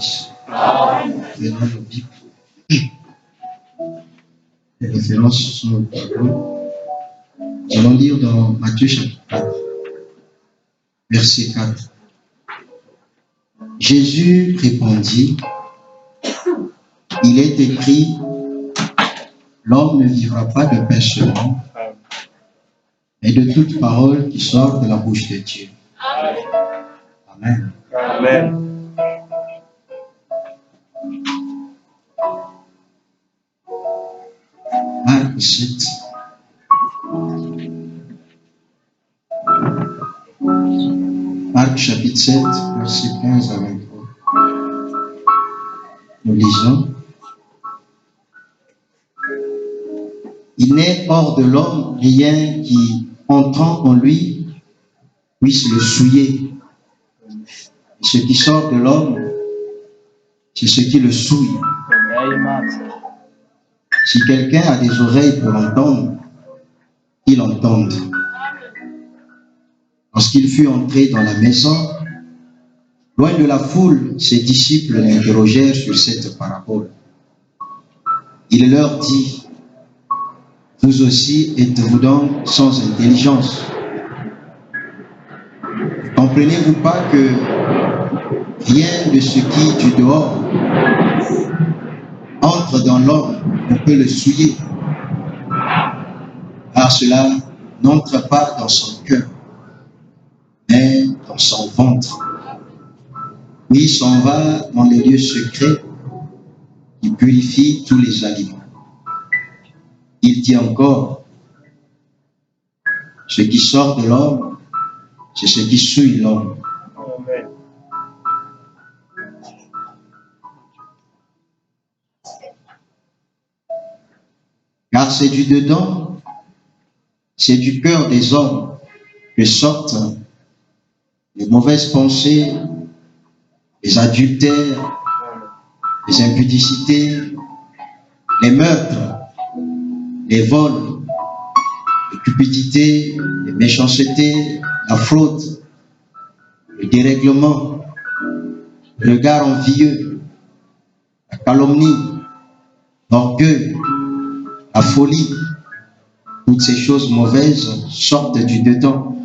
bénisse. Venons nos Bibles. Les références sont au tableau. Nous allons lire dans Matthieu chapitre 4, verset 4. Jésus répondit, il est écrit, l'homme ne vivra pas de pain seulement, mais de toute parole qui sort de la bouche de Dieu. Amen. Amen. Marc 7. Marc chapitre 7, verset 15 à 23. Nous lisons. Il n'est hors de l'homme rien qui, entrant en lui, puisse le souiller. Et ce qui sort de l'homme, c'est ce qui le souille. Si quelqu'un a des oreilles pour l'entendre, qu'il entende. Lorsqu'il fut entré dans la maison, loin de la foule, ses disciples l'interrogèrent sur cette parabole. Il leur dit, vous aussi êtes-vous donc sans intelligence? Ne comprenez-vous pas que rien de ce qui du dehors entre dans l'homme ne peut le souiller, car cela n'entre pas dans son cœur, mais dans son ventre. Puis s'en va dans les lieux secrets qui purifient tous les aliments. Il dit encore, ce qui sort de l'homme, c'est ce qui souille l'homme. Car c'est du dedans, c'est du cœur des hommes que sortent les mauvaises pensées, les adultères, les impudicités, les meurtres, les vols, les cupidités, les méchancetés, la fraude, le dérèglement, le regard envieux, la calomnie, l'orgueil, la folie. Toutes ces choses mauvaises sortent du dedans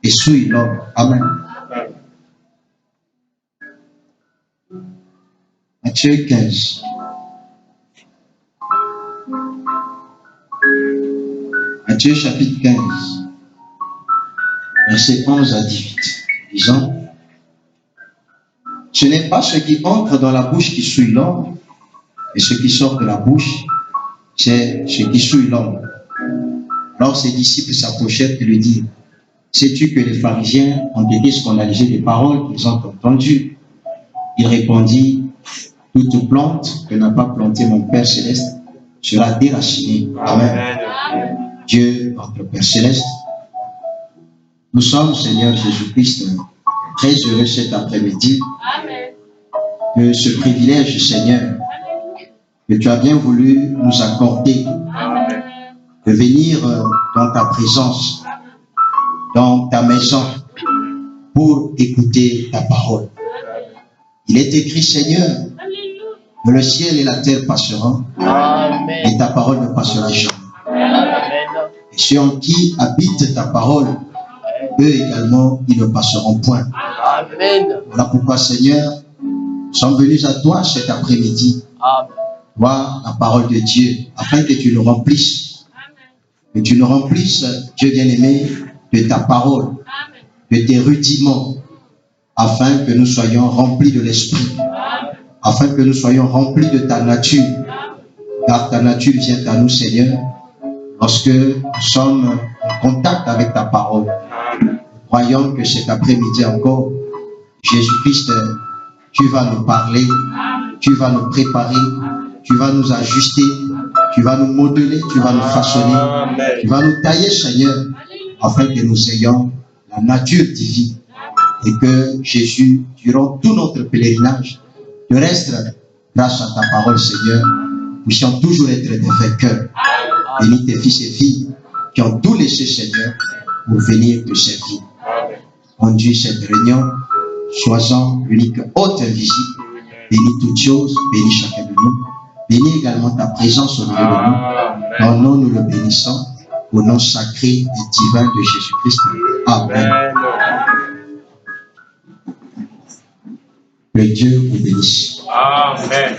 et souillent l'homme. Amen. Matthieu 15. Matthieu chapitre 15, versets 11 à 18. Disons, ce n'est pas ce qui entre dans la bouche qui souille l'homme, mais ce qui sort de la bouche, c'est ce qui souille l'homme. Alors ses disciples s'approchèrent et lui dirent, sais-tu que les pharisiens ont été scandalisés des paroles qu'ils ont entendues? Il répondit, toute plante que n'a pas planté mon Père Céleste sera déracinée. Amen. Dieu, notre Père Céleste, nous sommes, Seigneur Jésus-Christ, très heureux cet après-midi de ce privilège, Seigneur, que tu as bien voulu nous accorder, de venir dans ta présence, dans ta maison, pour écouter ta parole. Il est écrit, Seigneur, que le ciel et la terre passeront, et ta parole ne passera jamais. Et ceux en qui habite ta parole, eux également, ils ne passeront point. Voilà pourquoi, Seigneur, nous sommes venus à toi cet après-midi, voir la parole de Dieu, afin que tu nous remplisses. Que tu nous remplisses, Dieu bien-aimé, de ta parole, de tes rudiments, afin que nous soyons remplis de l'Esprit, afin que nous soyons remplis de ta nature, car ta nature vient à nous, Seigneur, lorsque nous sommes en contact avec ta parole. Croyons que cet après-midi encore, Jésus-Christ, tu vas nous parler, tu vas nous préparer, tu vas nous ajuster, tu vas nous modeler, tu vas nous façonner, tu vas nous tailler, Seigneur, afin que nous ayons la nature divine et que Jésus, durant tout notre pèlerinage, terrestre, grâce à ta parole, Seigneur, nous puissions toujours être des vainqueurs. Bénis tes fils et filles qui ont tout laissé, Seigneur, pour venir te servir. Conduis cette réunion, sois-en l'unique hôte invisible Bénis toutes choses, bénis chacun de nous. Bénis également ta présence au milieu de nous. Ton nom, nous le bénissons. Au nom sacré et divin de Jésus-Christ. Amen. Que Dieu vous bénisse. Amen.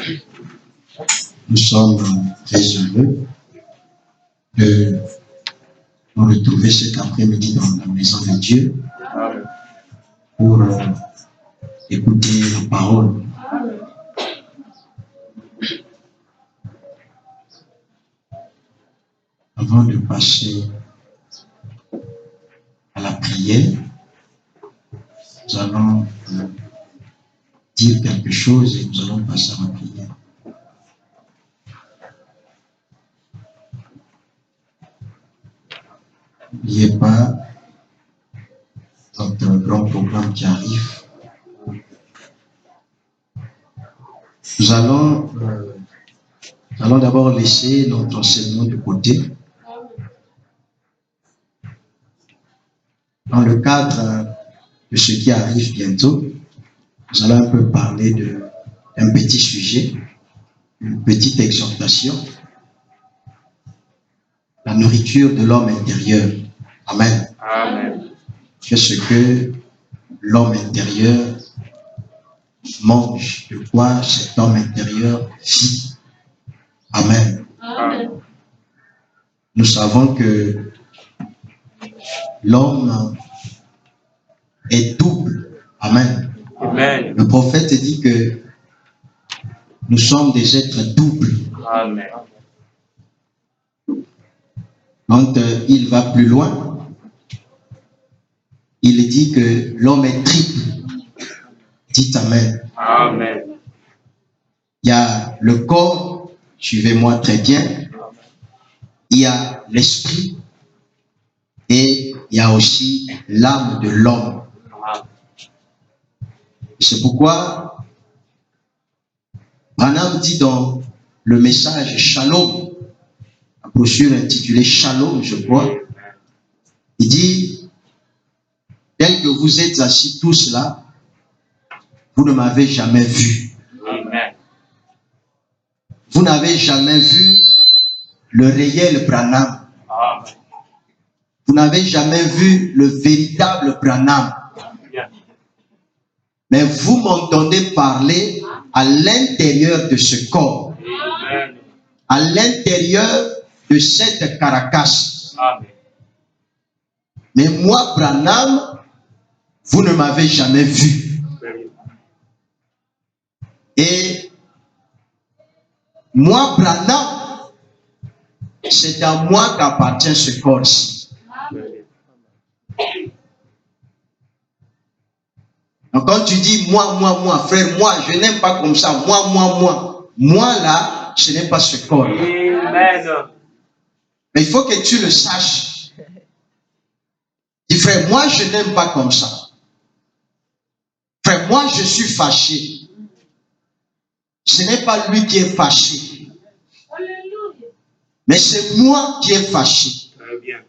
Nous sommes très heureux de nous retrouver cet après-midi dans la maison de Dieu pour écouter la parole. Avant de passer à la prière, nous allons dire quelque chose et nous allons passer à la prière. N'oubliez pas notre grand programme qui arrive. Nous allons d'abord laisser notre enseignement de côté. Dans le cadre de ce qui arrive bientôt, nous allons un peu parler d'un petit sujet, une petite exhortation, la nourriture de l'homme intérieur. Amen. Amen. Qu'est-ce que l'homme intérieur mange, de quoi cet homme intérieur vit. Amen. Amen. Nous savons que l'homme est double. Amen. Amen. Le prophète dit que nous sommes des êtres doubles. Amen. Quand il va plus loin, il dit que l'homme est triple. Dites Amen. Amen. Il y a le corps, suivez-moi très bien. Il y a l'esprit et il y a aussi l'âme de l'homme. C'est pourquoi Branham dit dans le message Shalom, la brochure intitulée Shalom, je crois, il dit, tel que vous êtes assis tous là, vous ne m'avez jamais vu. Amen. Vous n'avez jamais vu le réel Branham. Amen. Vous n'avez jamais vu le véritable Branham. Mais vous m'entendez parler à l'intérieur de ce corps, Amen. à l'intérieur de cette caracasse. Amen. Mais moi, Branham, vous ne m'avez jamais vu. Et moi, Branham, c'est à moi qu'appartient ce corps-ci. Donc quand tu dis moi, frère, moi, je n'aime pas comme ça, moi là, ce n'est pas ce corps. Amen. Mais il faut que tu le saches. Dis, frère, moi, je n'aime pas comme ça. Frère, moi, je suis fâché. Ce n'est pas lui qui est fâché. Mais c'est moi qui est fâché. Très bien.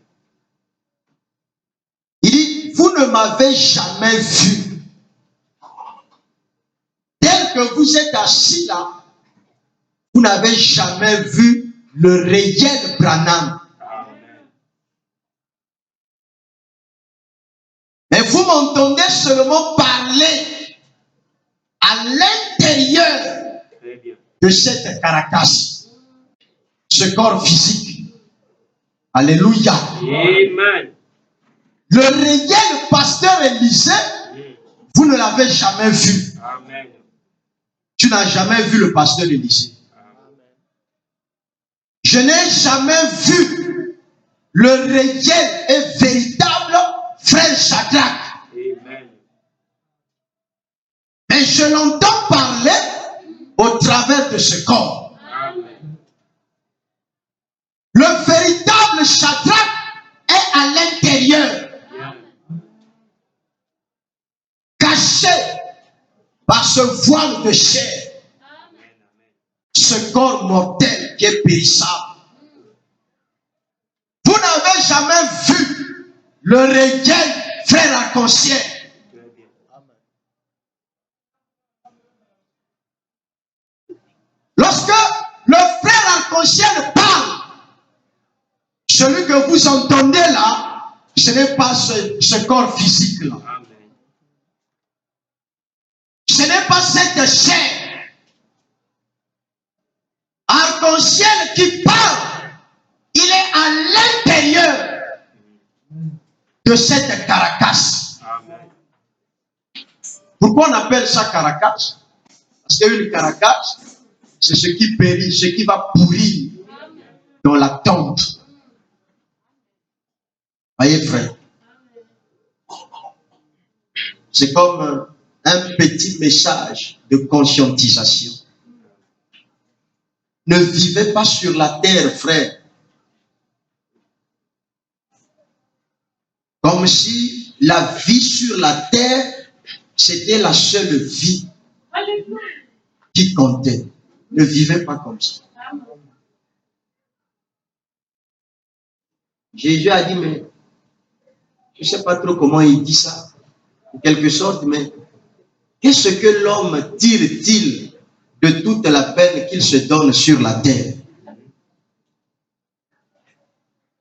Il dit, vous ne m'avez jamais vu. Tel que vous êtes assis là, vous n'avez jamais vu le réel Branham. Amen. Mais vous m'entendez seulement parler à l'intérieur Très bien. de cette caracasse, ce corps physique. Alléluia. Amen. Le réel pasteur Élisée, vous ne l'avez jamais vu. Amen. Tu n'as jamais vu le pasteur Élisée. Je n'ai jamais vu le réel et véritable frère Shadrach. Amen. Mais je l'entends parler au travers de ce corps. Amen. Le véritable Shadrach est à l'intérieur, caché par ce voile de chair, ce corps mortel qui est périssable. Vous n'avez jamais vu le réel frère arc-en-ciel. Lorsque le frère arc-en-ciel parle, celui que vous entendez là, ce n'est pas ce corps physique là. Amen. Ce n'est pas cette chair. Arc-en-ciel qui parle, il est à l'intérieur de cette caracasse. Amen. Pourquoi on appelle ça caracasse? Parce qu'une caracasse, c'est ce qui périt, ce qui va pourrir dans la tente. Voyez, frère. C'est comme un petit message de conscientisation. Ne vivez pas sur la terre, frère, comme si la vie sur la terre, c'était la seule vie qui comptait. Ne vivez pas comme ça. Jésus a dit, mais je ne sais pas trop comment il dit ça, en quelque sorte, mais qu'est-ce que l'homme tire-t-il de toute la peine qu'il se donne sur la terre?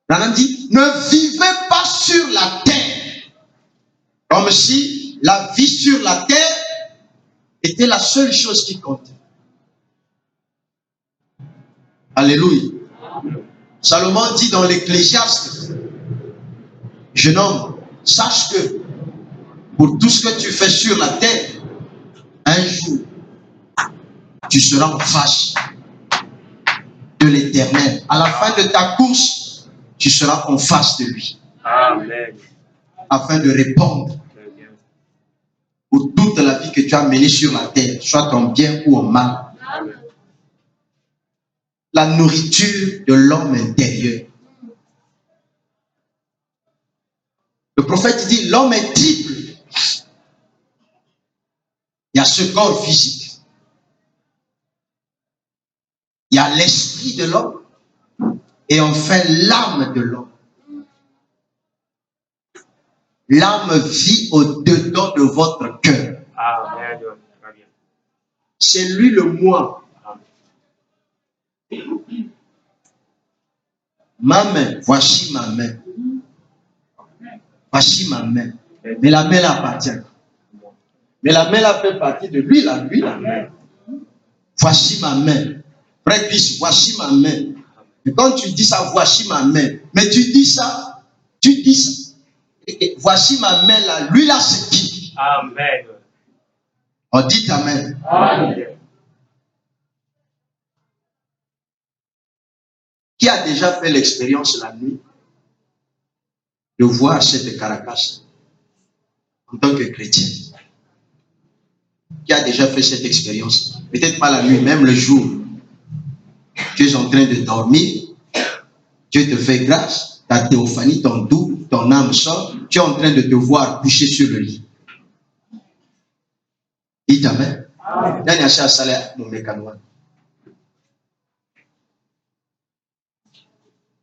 Branham dit, ne vivez pas sur la terre, comme si la vie sur la terre était la seule chose qui comptait. Alléluia. Salomon dit dans l'Ecclésiaste, jeune homme, sache que pour tout ce que tu fais sur la terre, un jour, tu seras en face de l'Éternel. À la fin de ta course, tu seras en face de lui. Amen. Afin de répondre pour toute la vie que tu as menée sur la terre, soit en bien ou en mal. Amen. La nourriture de l'homme intérieur. Le prophète dit, l'homme est triple. Il y a ce corps physique. Il y a l'esprit de l'homme. Et enfin, l'âme de l'homme. L'âme vit au-dedans de votre cœur. Amen. C'est lui le moi. Ma main, voici ma main. Voici ma main. Mais la main appartient. Mais la main fait partie de lui, la main. Voici ma main. Frère Christ, voici ma main. Et quand tu dis ça, voici ma main. Mais tu dis ça. Et voici ma main là. Lui là, c'est qui? Amen. On dit amen. Amen. Qui a déjà fait l'expérience la nuit de voir cette carapace en tant que chrétien? Qui a déjà fait cette expérience? Peut-être pas la nuit, même le jour. Tu es en train de dormir, Dieu te fait grâce, ta théophanie, ton double, ton âme sort, tu es en train de te voir couché sur le lit. Dites amen.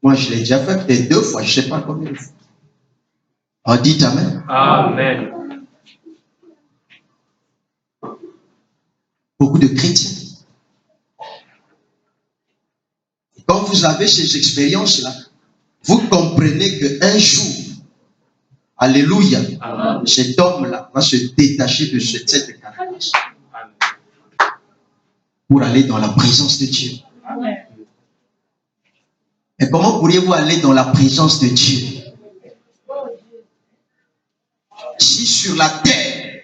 Moi, je l'ai déjà fait peut-être 2 fois, je ne sais pas combien de fois. On dit amen. Amen. Beaucoup de chrétiens. Et quand vous avez ces expériences-là, vous comprenez qu'un jour, alléluia, Amen. cet homme-là va se détacher de cette carapace pour aller dans la présence de Dieu. Amen. Et comment pourriez-vous aller dans la présence de Dieu si sur la terre,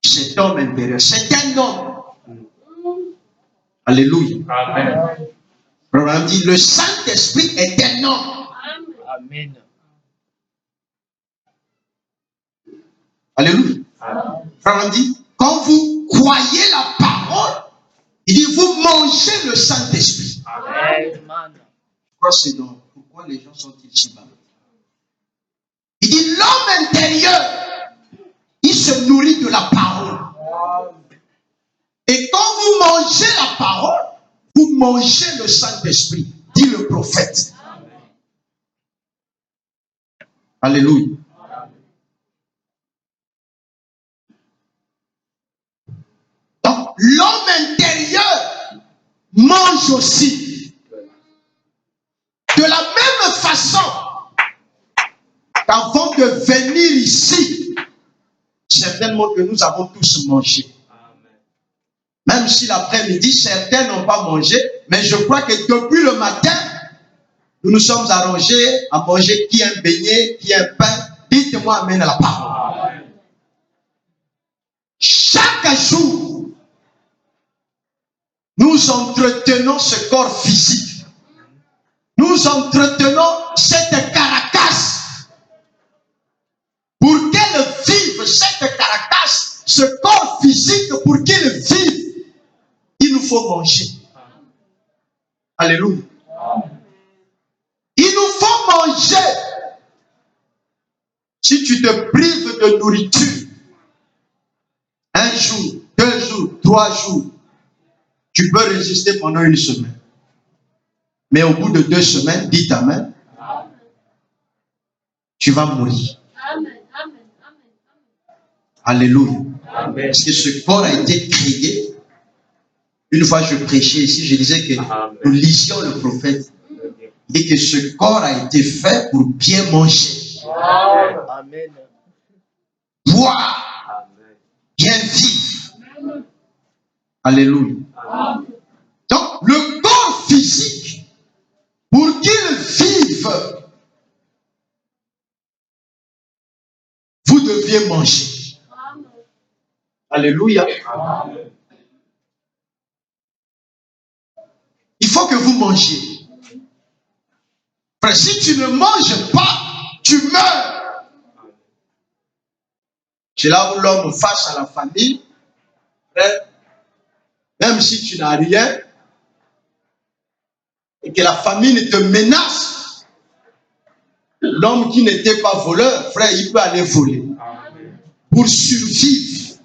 cet homme intérieur, c'est un homme. Alléluia. Amen. On dit, le Saint-Esprit est un homme. Amen. Alléluia. On dit, quand vous croyez la parole, il dit, vous mangez le Saint-Esprit. Amen. Pourquoi les gens sont-ils si bas? Il dit, l'homme intérieur, il se nourrit de la parole. Et quand vous mangez la parole, vous mangez le Saint-Esprit, dit le prophète. Alléluia. Donc, l'homme intérieur mange aussi. De la même façon qu'avant de venir ici, certainement que nous avons tous mangé. Même si l'après-midi, certains n'ont pas mangé, mais je crois que depuis le matin, nous nous sommes arrangés à manger qui un beignet, qui un pain. Dites-moi amen à la parole. Chaque jour, nous entretenons ce corps physique. Nous entretenons cette caracasse. Pour qu'elle vive, cette caracasse, ce corps physique, pour qu'il vive, il nous faut manger. Alléluia. Il nous faut manger. Si tu te prives de nourriture, 1 jour, 2 jours, 3 jours, tu peux résister pendant 1 semaine. Mais au bout de 2 semaines, dis amen, tu vas mourir. Alléluia. Parce que ce corps a été créé. Une fois je prêchais ici, je disais que nous lisions le prophète. Et que ce corps a été fait pour bien manger. Amen. Boire. Bien vivre. Alléluia. Donc, le corps physique, pour qu'il vive, vous deviez manger. Alléluia. Il faut que vous mangiez. Frère, si tu ne manges pas, tu meurs. C'est là où l'homme face à la famille, frère, même si tu n'as rien, et que la famille te menace, l'homme qui n'était pas voleur, frère, il peut aller voler. Pour survivre.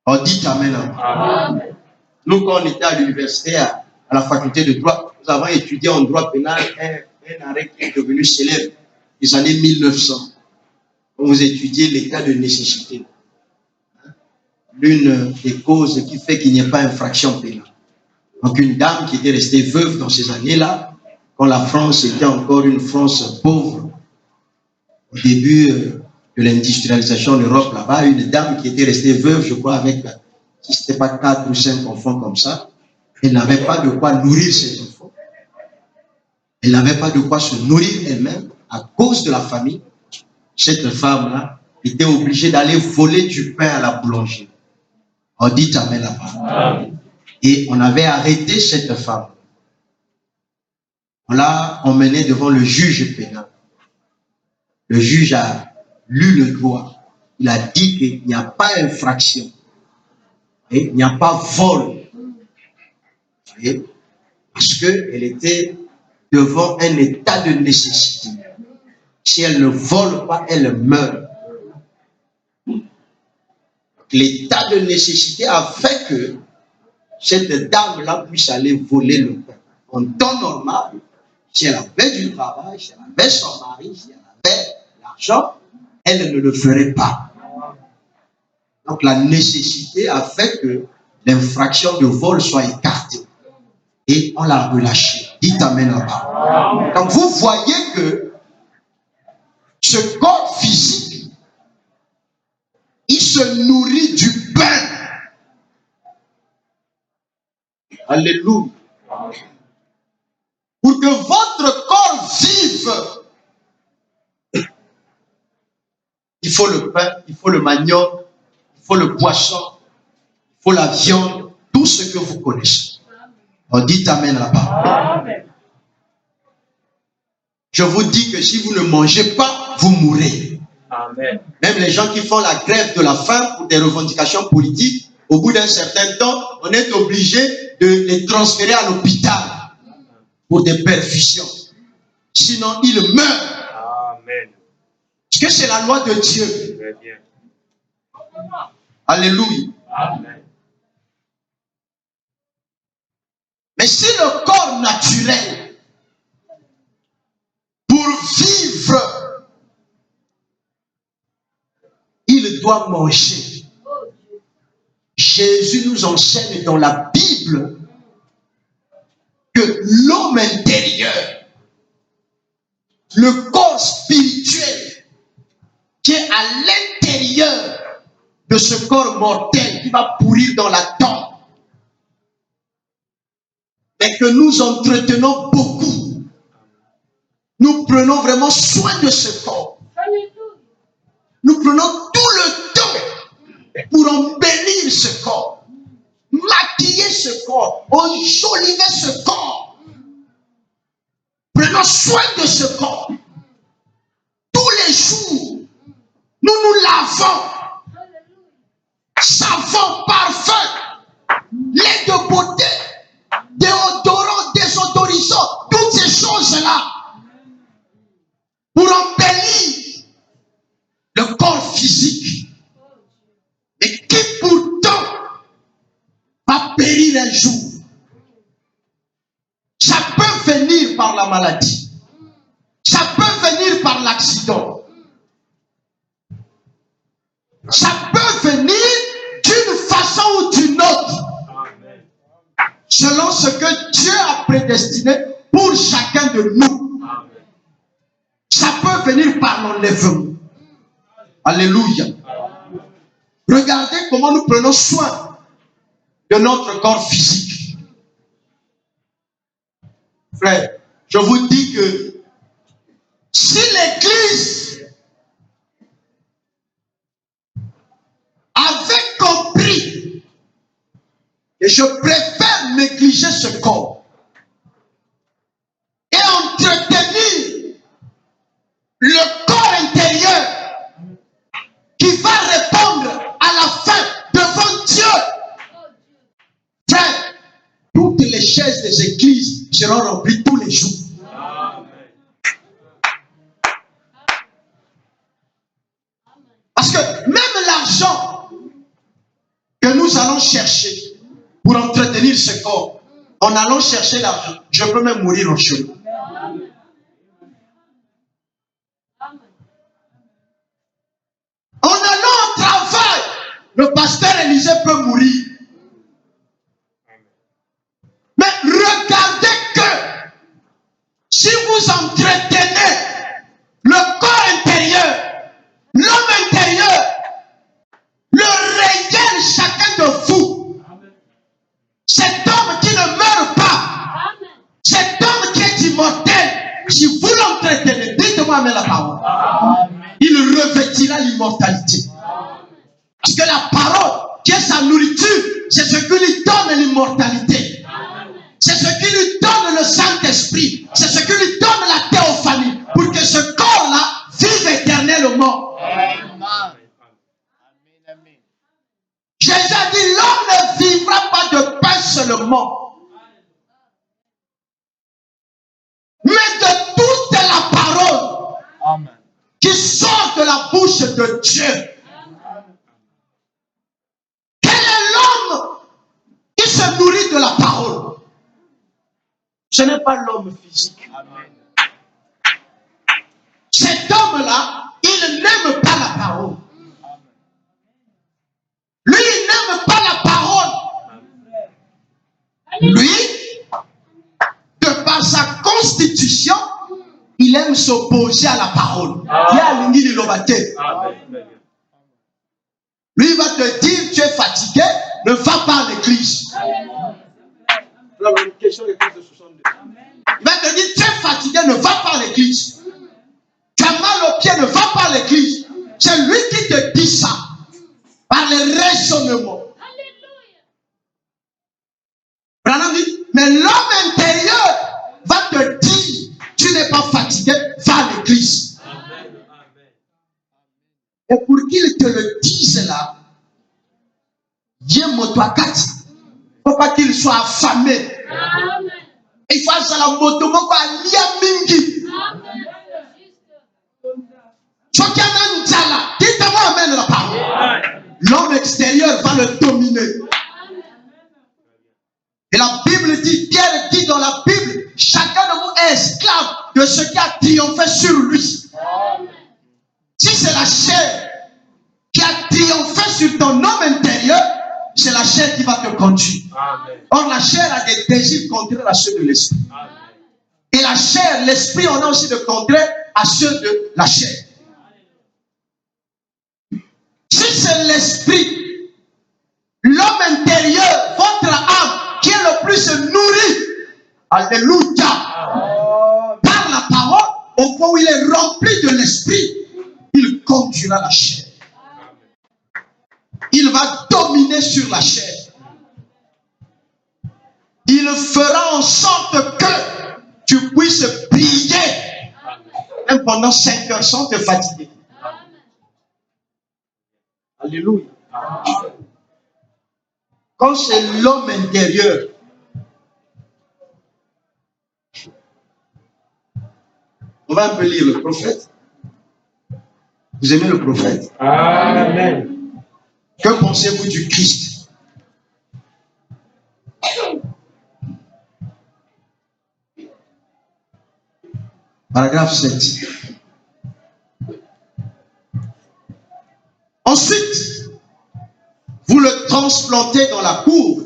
On dit amen. Amen. Nous, quand on était à l'université, à la faculté de droit, nous avons étudié en droit pénal un arrêt qui est devenu célèbre des années 1900. Vous étudiez l'état de nécessité. L'une des causes qui fait qu'il n'y ait pas infraction pénale. Donc une dame qui était restée veuve dans ces années-là, quand la France était encore une France pauvre, au début de l'industrialisation en Europe là-bas, une dame qui était restée veuve, je crois, avec, si ce n'était pas 4 ou 5 enfants comme ça, elle n'avait pas de quoi nourrir ses enfants. Elle n'avait pas de quoi se nourrir elle-même à cause de la famille. Cette femme-là était obligée d'aller voler du pain à la boulangerie. On dit amen là-bas. Et on avait arrêté cette femme. On l'a emmenée devant le juge pénal. Le juge a lu le droit. Il a dit qu'il n'y a pas infraction. Et il n'y a pas vol. Et parce qu'elle était devant un état de nécessité. Si elle ne vole pas, elle meurt. L'état de nécessité a fait que cette dame-là puisse aller voler le pain. En temps normal, si elle avait du travail, si elle avait son mari, si elle avait l'argent, elle ne le ferait pas. Donc la nécessité a fait que l'infraction de vol soit écartée. Et on l'a relâchée. Dites amen là-bas. Donc vous voyez que ce corps physique, il se nourrit du pain. Alléluia. Pour que votre corps vive, il faut le pain, il faut le manioc, il faut le poisson, il faut la viande, tout ce que vous connaissez. On dit amen là-bas. Je vous dis que si vous ne mangez pas, vous mourrez. Amen. Même les gens qui font la grève de la faim pour des revendications politiques, au bout d'un certain temps, on est obligé de les transférer à l'hôpital pour des perfusions. Sinon, ils meurent. Amen. Parce que c'est la loi de Dieu. Très bien. Alléluia. Amen. Mais si le corps naturel, pour vivre, il doit manger. Jésus nous enseigne dans la Bible que l'homme intérieur, le corps spirituel qui est à l'intérieur de ce corps mortel qui va pourrir dans la tombe, et que nous entretenons beaucoup. Nous prenons vraiment soin de ce corps. Nous prenons tout le temps pour embellir ce corps, maquiller ce corps, enjoliver ce corps. Prenons soin de ce corps. Tous les jours, nous nous lavons. Savon, parfum, lait de beauté, déodorant, désodorisant, toutes ces choses-là pour embellir le corps physique, et qui pourtant va périr un jour. Ça peut venir par la maladie, ça peut venir par l'accident, ça peut venir d'une façon ou d'une autre, selon ce que Dieu a prédestiné pour chacun de nous. Ça peut venir par l'enlèvement. Alléluia. Regardez comment nous prenons soin de notre corps physique. Frère, je vous dis que si l'Église avait compris que je préfère négliger ce corps et entretenir le corps intérieur qui va répondre à la fin devant Dieu. Frère, toutes les chaises des églises seront remplies tous les jours. Parce que même l'argent que nous allons chercher pour entretenir ce corps, en allant chercher l'argent, je peux même mourir en chemin. En allant au travail, le pasteur Élisée peut mourir. Mais regardez que si vous entretenez le corps intérieur, l'homme intérieur, le réel chacun de vous, cet homme qui ne meurt pas, cet homme qui est immortel, si vous l'entretenez, dites-moi mais la parole, il revêtira l'immortalité. Parce que la parole, qui est sa nourriture, c'est ce qui lui donne l'immortalité. C'est ce qui lui donne le Saint-Esprit. C'est ce qui lui donne la théophanie. Pour que ce corps-là vive éternellement. Jésus a dit, l'homme ne vivra pas de pain seulement, mais de toute la parole qui sort de la bouche de Dieu. Quel est l'homme qui se nourrit de la parole? Ce n'est pas l'homme physique. Cet homme-là, il n'aime pas la parole. Lui, il n'aime pas la parole. Lui, de par sa constitution, il aime s'opposer à la parole. Lui, il va te dire, tu es fatigué, ne va pas à l'église. Il va te dire, tu es fatigué, ne va pas à l'église. Tu as mal aux pieds, ne va pas à l'église. C'est lui qui te dit ça, par le raisonnement. Branham dit, mais l'homme intérieur va te dire, tu n'es pas fatigué, va à l'église. Et pour qu'il te le dise là, Dieu motoakati, il ne faut pas qu'il soit affamé. Il faut que la moto soit mingi. Dites-moi amen la parole. L'homme extérieur va le dominer. Et la Bible dit, Pierre dit dans la Bible, chacun de vous est esclave de ce qui a triomphé sur lui. Si c'est la chair qui a triomphé sur ton homme intérieur, c'est la chair qui va te conduire. Amen. Or, la chair a des désirs contraires à ceux de l'esprit. Amen. Et la chair, l'esprit, on a aussi de contraires à ceux de la chair. Si c'est l'esprit, l'homme intérieur, votre âme, qui est le plus nourri, alléluia, par la parole, au point où il est rempli de l'esprit, il conduira la chair. Il va dominer sur la chair. Il fera en sorte que tu puisses prier, même pendant 5 heures sans te fatiguer. Alléluia. Quand c'est l'homme intérieur, on va un peu lire le prophète. Vous aimez le prophète? Amen. Que pensez-vous du Christ? Paragraphe 7. Ensuite, vous le transplantez dans la cour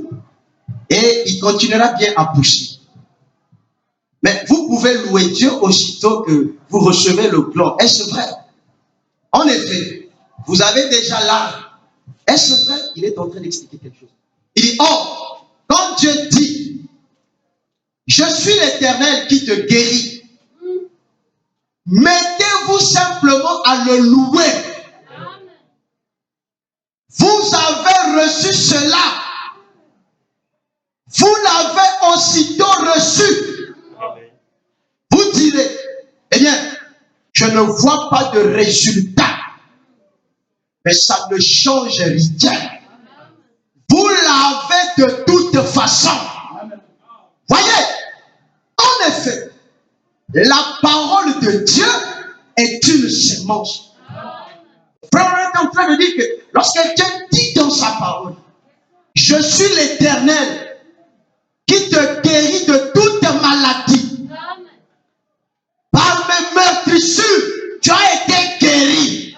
et il continuera bien à pousser. Mais vous pouvez louer Dieu aussitôt que vous recevez le plan. Est-ce vrai? En effet, vous avez déjà l'arbre. Est-ce vrai? Il est en train d'expliquer quelque chose. Il dit, or, quand Dieu dit, je suis l'Éternel qui te guérit, mettez-vous simplement à le louer. Vous avez reçu cela. Vous l'avez aussitôt reçu. Vous direz, eh bien, je ne vois pas de résultat. Mais ça ne change rien. Vous l'avez de toute façon. Voyez, en effet, la parole de Dieu est une sémence. Frère, on est en train de dire que lorsque Dieu dit dans sa parole, je suis l'Éternel qui te guérit de toute maladie. Par mes meurtrissures, tu as été guéri.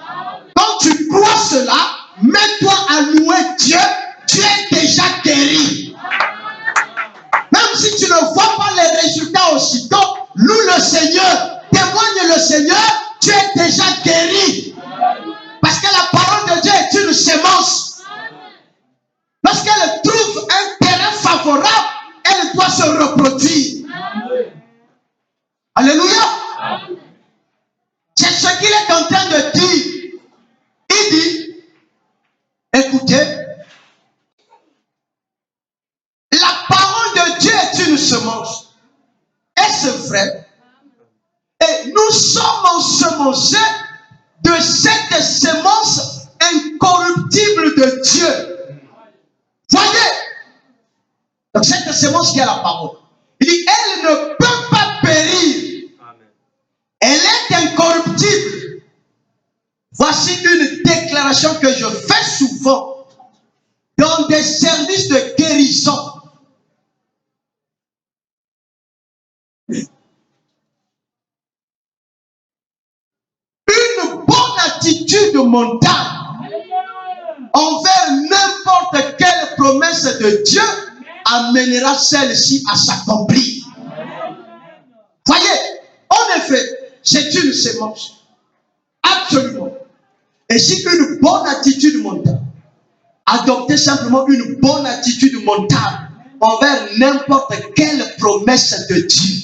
Quand tu crois cela, mets-toi à louer Dieu, tu es déjà guéri. Même si tu ne vois pas les résultats aussitôt, loue le Seigneur, témoigne le Seigneur, tu es déjà guéri. Parce que la parole de Dieu est une sémence. Lorsqu'elle trouve un terrain favorable, elle doit se reproduire. Alléluia. C'est ce qu'il est en train de dire. Il dit, écoutez, la parole de Dieu est une semence. Est-ce vrai? Et nous sommes ensemencés de cette semence incorruptible de Dieu. Voyez? Donc cette semence qui a la parole. Il dit, elle ne peut pas périr. Elle est incorruptible. Voici une déclaration que je fais souvent dans des services de guérison. Une bonne attitude mentale envers n'importe quelle promesse de Dieu amènera celle-ci à s'accomplir. Voyez, en effet, c'est une sémence. Absolument. Et si une bonne attitude mentale, adoptez simplement une bonne attitude mentale envers n'importe quelle promesse de Dieu.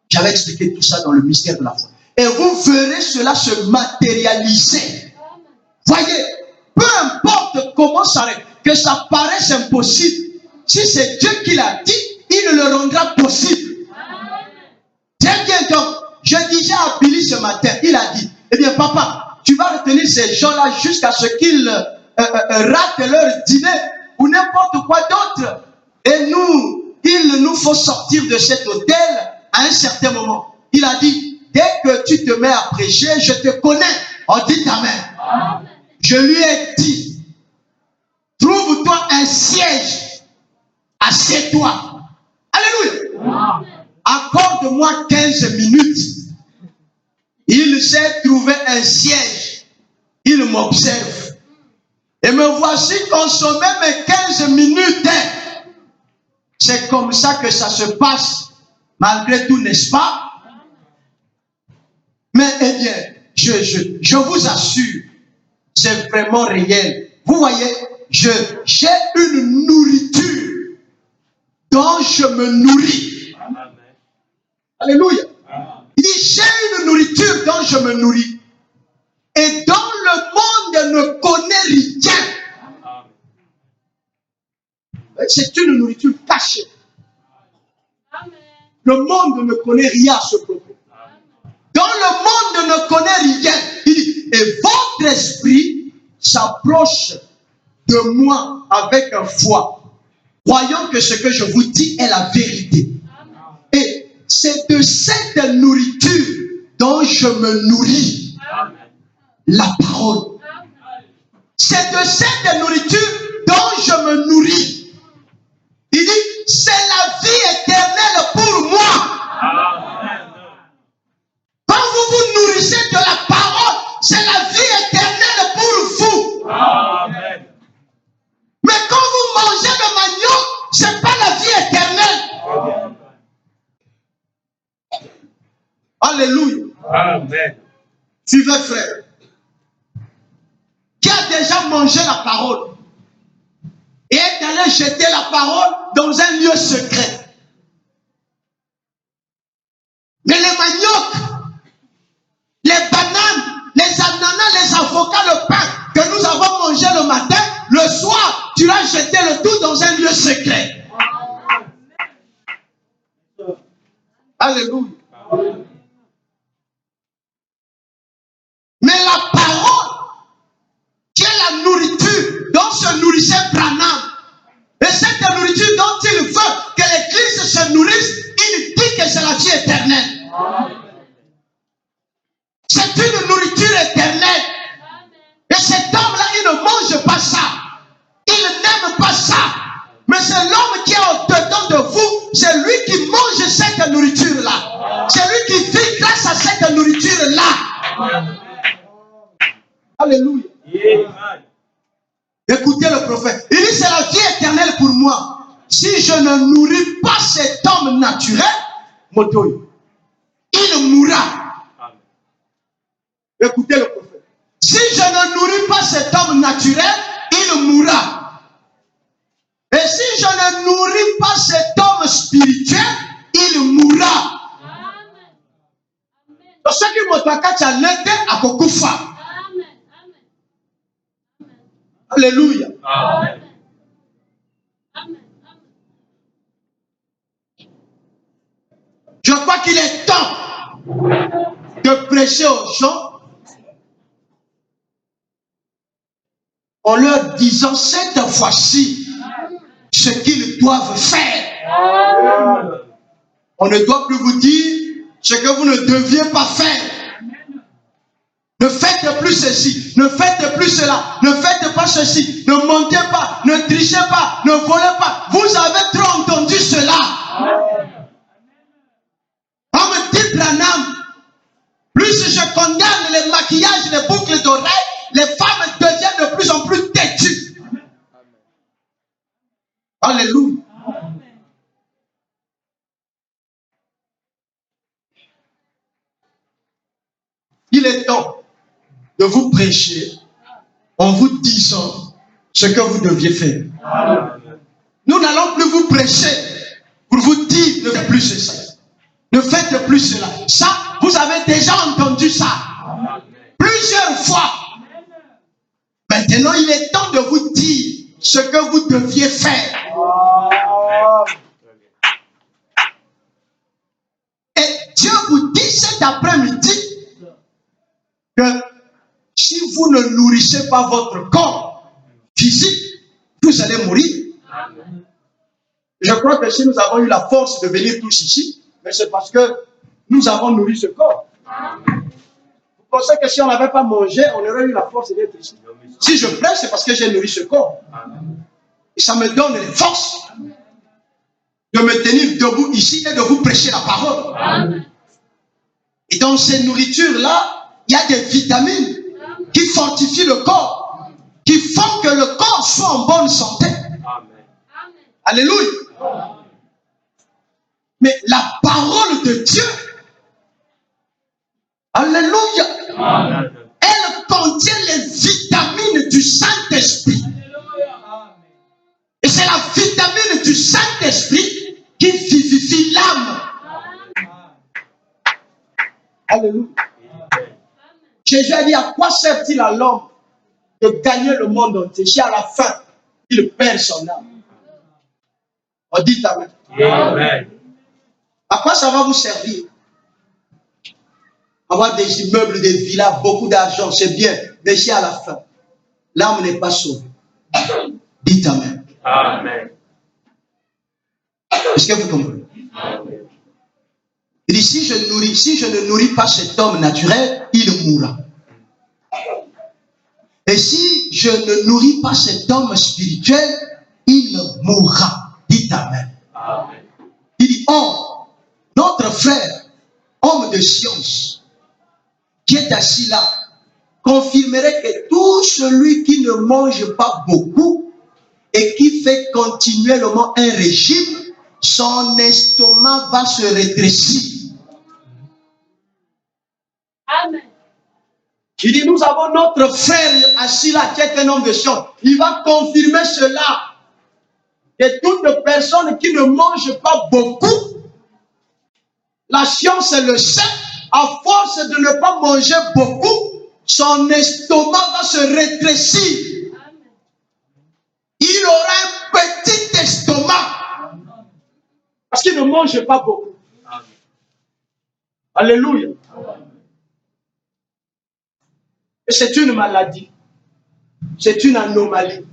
J'avais expliqué tout ça dans le mystère de la foi. Et vous verrez cela se matérialiser. Voyez, peu importe comment ça arrive, que ça paraisse impossible, si c'est Dieu qui l'a dit, il le rendra possible. Très bien, donc, je disais à Billy ce matin, il a dit, eh bien papa, tu vas retenir ces gens-là jusqu'à ce qu'ils ratent leur dîner ou n'importe quoi d'autre. Et nous, il nous faut sortir de cet hôtel à un certain moment. Il a dit, dès que tu te mets à prêcher, je te connais. On dit amen. Je lui ai dit, trouve-toi un siège, assieds-toi. Alléluia. Accorde-moi 15 minutes. Il s'est trouvé un siège. Il m'observe. Et me voici consommé mes 15 minutes. C'est comme ça que ça se passe, malgré tout, n'est-ce pas? Mais, eh bien, je vous assure, c'est vraiment réel. Vous voyez, j'ai une nourriture dont je me nourris. Amen. Alléluia. Amen. Il dit, j'ai une nourriture dont je me nourris. Et dont le monde ne connaît rien. Amen. C'est une nourriture cachée. Amen. Le monde ne connaît rien à ce propos. Dont le monde ne connaît rien. Il dit, et votre esprit s'approche de moi avec un foi, croyant que ce que je vous dis est la vérité. Et c'est de cette nourriture dont je me nourris. La parole. C'est de cette nourriture dont je me nourris. Il dit, c'est la vie éternelle pour moi. Quand vous vous nourrissez de la parole, c'est la vie éternelle pour vous. Amen. Mais quand vous mangez le manioc, ce n'est pas la vie éternelle. Amen. Alléluia. Amen. Suivez, frère. Qui a déjà mangé la parole et est allé jeter la parole dans un lieu secret. Mais les maniocs, les bananes, les ananas, les avocats, le pain que nous avons mangé le matin, le soir, tu as jeté le tout dans un lieu secret. Alléluia. Mais la parole, qui est la nourriture dont se nourrissait Branham, et cette nourriture dont il veut que l'Église se nourrisse, il dit que c'est la vie éternelle. C'est une nourriture éternelle. Et cet homme-là, il ne mange pas ça. Il n'aime pas ça. Mais c'est l'homme qui est au-dedans de vous. C'est lui qui mange cette nourriture-là. C'est lui qui vit grâce à cette nourriture-là. Alléluia. Écoutez le prophète. Il dit, c'est la vie éternelle pour moi. Si je ne nourris pas cet homme naturel, il mourra. Écoutez le prophète. Si je ne nourris pas cet homme naturel, il mourra. Et si je ne nourris pas cet homme spirituel, il mourra. Pour ce qui m'a dit, alléluia. Amen. Je crois qu'il est temps de prêcher aux gens en leur disant cette fois-ci ce qu'ils doivent faire. On ne doit plus vous dire ce que vous ne deviez pas faire. Ne faites plus ceci, ne faites plus cela, ne faites pas ceci, ne mentez pas, ne trichez pas, ne volez pas. Vous avez trop entendu cela. On me dit, Branham, plus je condamne les maquillages, les boucles d'oreilles, les femmes deviennent de plus en plus têtues. Alléluia. Il est temps de vous prêcher en vous disant ce que vous deviez faire. Nous n'allons plus vous prêcher pour vous dire ne faites plus ceci, ne faites plus cela. Ça, vous avez déjà entendu ça plusieurs fois. Maintenant, il est temps de vous dire ce que vous deviez faire. Et Dieu vous dit cet après-midi que si vous ne nourrissez pas votre corps physique, vous allez mourir. Amen. Je crois que si nous avons eu la force de venir tous ici, mais c'est parce que nous avons nourri ce corps. Amen. Vous pensez que si on n'avait pas mangé, on aurait eu la force d'être ici? Si je prêche, c'est parce que j'ai nourri ce corps. Amen. Et ça me donne les forces de me tenir debout ici et de vous prêcher la parole. Amen. Et dans ces nourritures-là, il y a des vitamines qui fortifient le corps. qui font que le corps soit en bonne santé. Amen. Alléluia. Mais la parole de Dieu, alléluia, Amen. elle contient les vitamines du Saint-Esprit. Et c'est la vitamine du Saint-Esprit qui vivifie l'âme. Alléluia. Jésus a dit, à quoi sert-il à l'homme de gagner le monde entier si à la fin, il perd son âme? On dit amen. Amen. À quoi ça va vous servir? Avoir des immeubles, des villas, beaucoup d'argent, c'est bien. Mais si à la fin, l'âme n'est pas sauvée. Dites amen. Amen. Est-ce que vous comprenez? Il dit, si je ne nourris pas cet homme naturel, il mourra. Et si je ne nourris pas cet homme spirituel, il mourra. Dites amen. Amen. Il dit, oh, notre frère, homme de science, qui est assis là, confirmerait que tout celui qui ne mange pas beaucoup et qui fait continuellement un régime, son estomac va se rétrécir. Amen. Il dit, nous avons notre frère assis là, qui est un homme de science. Il va confirmer cela. Que toute personne qui ne mange pas beaucoup, la science le sait, à force de ne pas manger beaucoup, son estomac va se rétrécir. Il aura un petit estomac. Parce qu'il ne mange pas beaucoup. Amen. Alléluia. Et c'est une maladie. C'est une anomalie.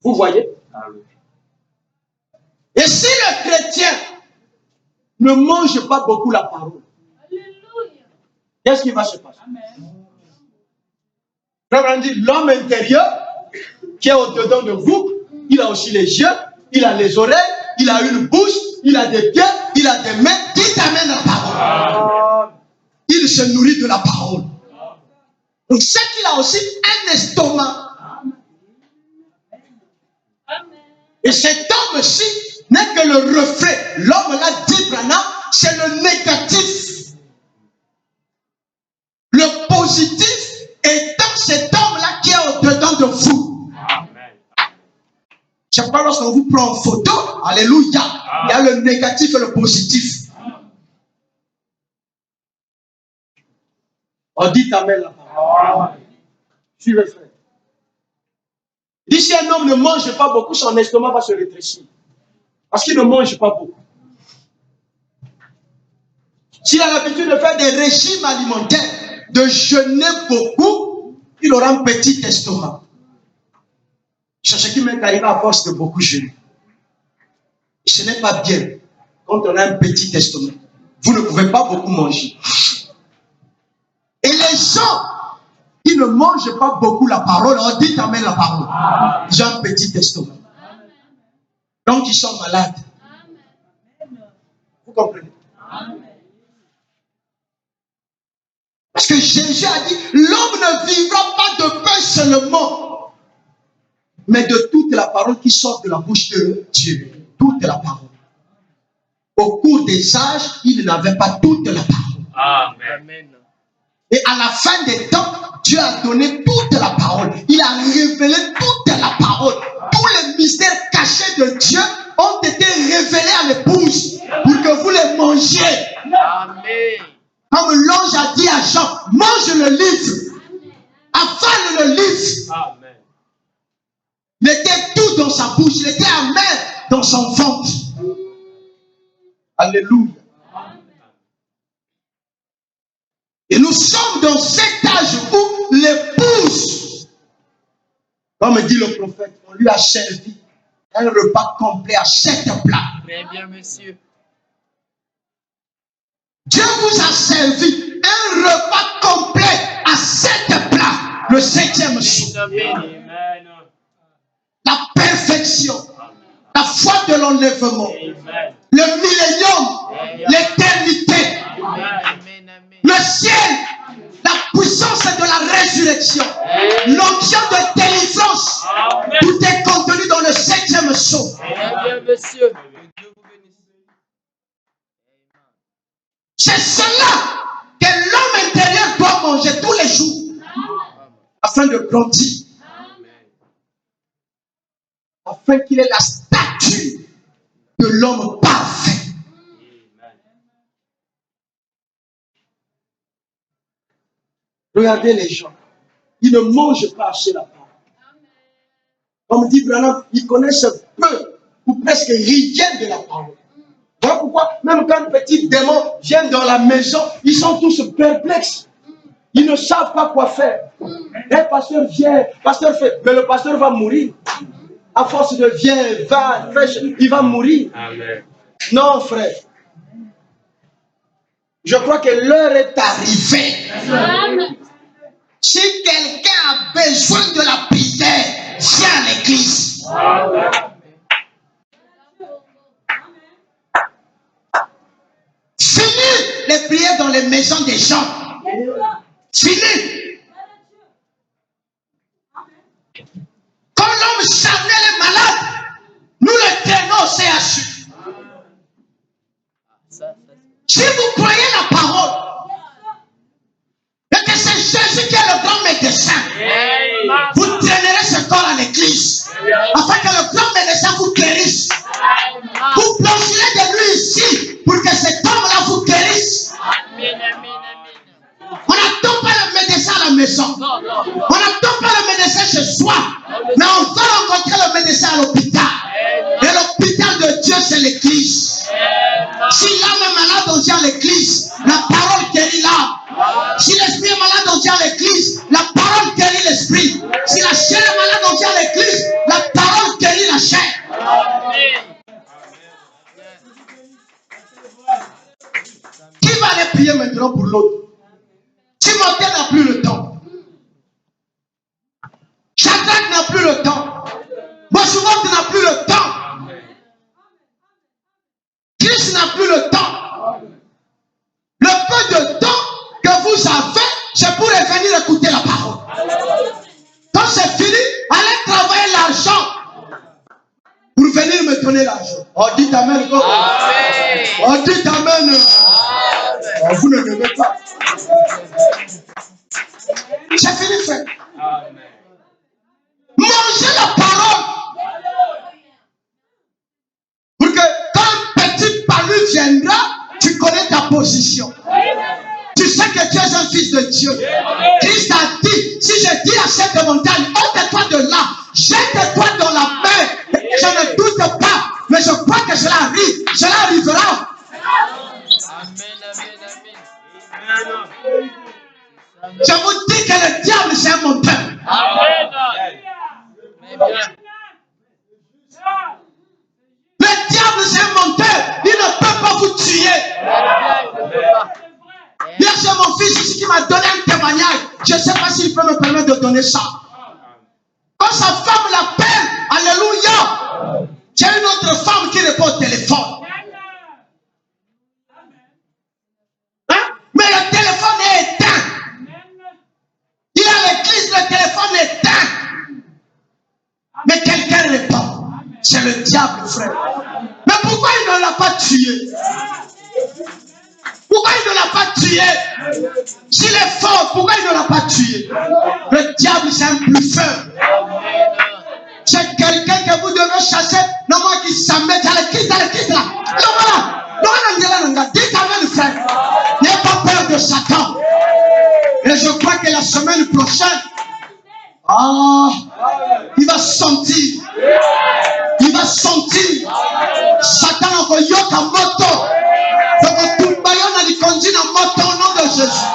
Vous voyez? Amen. Et si le chrétien ne mange pas beaucoup la parole, Alléluia. qu'est-ce qui va se passer? Frère, dit, l'homme intérieur qui est au-dedans de vous, il a aussi les yeux, il a les oreilles, il a une bouche, il a des pieds, il a des mains. Dites amen la parole. Il se nourrit de la parole. Donc c'est qu'il a aussi un estomac. Amen. Et cet homme-ci n'est que le reflet. L'homme là, dit Branham, c'est le négatif. Le positif étant cet homme-là qui est au-dedans de vous. Amen. C'est pas lorsqu'on vous prend en photo, alléluia, il y a le négatif et le positif. On dit amen la parole. Suivez frère. Il dit si un homme ne mange pas beaucoup, son estomac va se rétrécir. Parce qu'il ne mange pas beaucoup. S'il a l'habitude de faire des régimes alimentaires, de jeûner beaucoup, il aura un petit estomac. C'est ce qui m'est arrivé à force de beaucoup jeûner. Ce n'est pas bien quand on a un petit estomac. Vous ne pouvez pas beaucoup manger. Et les gens qui ne mangent pas beaucoup la parole, on dit amen la parole. Ils ont un petit estomac. Donc ils sont malades. Vous comprenez? Parce que Jésus a dit, l'homme ne vivra pas de pain seulement, mais de toute la parole qui sort de la bouche de Dieu. Toute la parole. Au cours des âges, il n'avait pas toute la parole. Amen. Et à la fin des temps, Dieu a donné toute la parole. Il a révélé toute la parole. Tous les mystères cachés de Dieu ont été révélés à l'épouse pour que vous les mangiez. Amen. Comme l'ange a dit à Jean, mange le livre. Avale le livre. Amen. Il était tout dans sa bouche. Il était amer dans son ventre. Alléluia. Et nous sommes dans cet âge où l'épouse, comme dit le prophète, on lui a servi un repas complet à 7 plats. Très bien, monsieur. Dieu vous a servi un repas complet à 7 plats. Le 7e jour. Amen. La perfection. La foi de l'enlèvement. Amen. Le millénium. L'éternité. Amen. Le ciel. La puissance puissance de la résurrection, l'onction de délivrance, tout est contenu dans le 7e sceau. Bien, monsieur. Que Dieu vous bénisse. C'est cela que l'homme intérieur doit manger tous les jours afin de grandir, afin qu'il ait la stature de l'homme parfait. Regardez les gens, ils ne mangent pas assez la parole. Comme dit Branham, ils connaissent peu ou presque rien de la parole. Voilà pourquoi, même quand un petit démon vient dans la maison, ils sont tous perplexes. Ils ne savent pas quoi faire. Un pasteur vient, pasteur fait, mais le pasteur va mourir. À force de vient, va, fraîche, il va mourir. Amen. Non, frère. Je crois que l'heure est arrivée. Amen. Si quelqu'un a besoin de la prière, viens à l'église. Fini les prières dans les maisons des gens. Fini. Quand l'homme charnel est malade, nous le traînons au CHU. Si vous croyez la parole, et que c'est Jésus qui est le grand médecin, vous traînerez ce corps à l'église, afin que le grand médecin vous guérisse. Vous plongerez de lui ici, pour que cet homme-là vous guérisse. On n'attend pas le médecin à la maison. On n'attend pas le médecin chez soi. Mais on va rencontrer le médecin à l'hôpital. Et l'hôpital de Dieu, c'est l'église. Si l'âme est malade, on dit à l'église, la parole guérit l'âme. Si l'esprit est malade, on dit à l'église, la parole guérit l'esprit. Si la chair est malade, on dit à l'église, la parole guérit la chair. Qui va aller prier maintenant pour l'autre? Timothée n'a plus le temps. Shadrach n'a plus le temps. Bossuet n'a plus le temps. Christ n'a plus le temps. Le peu de temps que vous avez, c'est pour venir écouter la parole. Quand c'est fini, allez travailler l'argent pour venir me donner l'argent. Oh, dites Amen. Oh, dites Amen. Oh, vous ne m'aimez pas. C'est fini, frère. Mangez la parole. Pour que quand un petit palu viendra, tu connais ta position. Tu sais que tu es un fils de Dieu. Christ a dit, si je dis à cette montagne, ôte-toi de là, jette-toi dans la mer. Je ne doute pas, mais je crois que cela arrive. Cela arrivera. Je vous dis que le diable, c'est un menteur. Le diable, c'est un menteur. Il ne peut pas vous tuer. Hier, c'est mon fils ici qui m'a donné un témoignage. Je ne sais pas s'il peut me permettre de donner ça. Quand sa femme l'appelle, alléluia, j'ai une autre femme qui répond au téléphone. Hein? Mais le téléphone est éteint. Il est à l'église, le téléphone est éteint. Mais quelqu'un répond. C'est le diable, frère. Mais pourquoi il ne l'a pas tué? Pourquoi il ne l'a pas tué? S'il est fort, pourquoi il ne l'a pas tué? Le diable, c'est un plus faible. C'est quelqu'un que vous devez chasser. Non, moi qui s'amène, quitte là. Non, voilà. Dites Amen, frère. N'ayez pas peur de Satan. Et je crois que la semaine prochaine, il va sentir. Il va sentir. Satan a yoka moto. Donc, tout le baillon a dit conduit dans moto au nom de Jésus.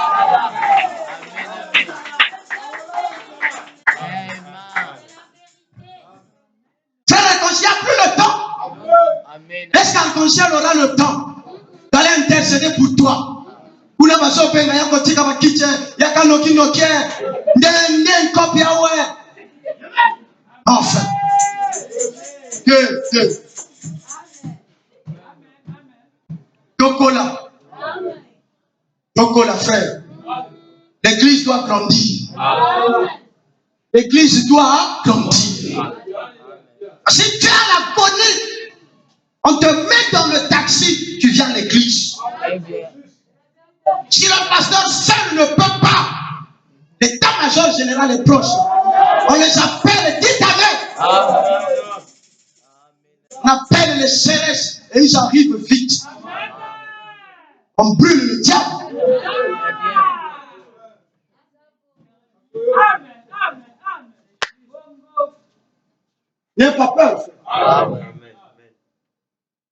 Frère, quand il n'y a plus le temps, est-ce qu'un conseil aura le temps d'aller intercéder pour toi? Kuna basope nga yako tika bakiche yaka noki nokie ndende kopia we. Enfin. Que Tokola frère. Les L'église doit grandir. Amen. L'église doit grandir. Si tu as l'agonie, on te met dans le taxi, tu viens à l'église. Si le pasteur seul ne peut pas, l'état-major général est proche. On les appelle, dites Amen. On appelle les CRS et ils arrivent vite. On brûle le diable. N'ayez pas peur.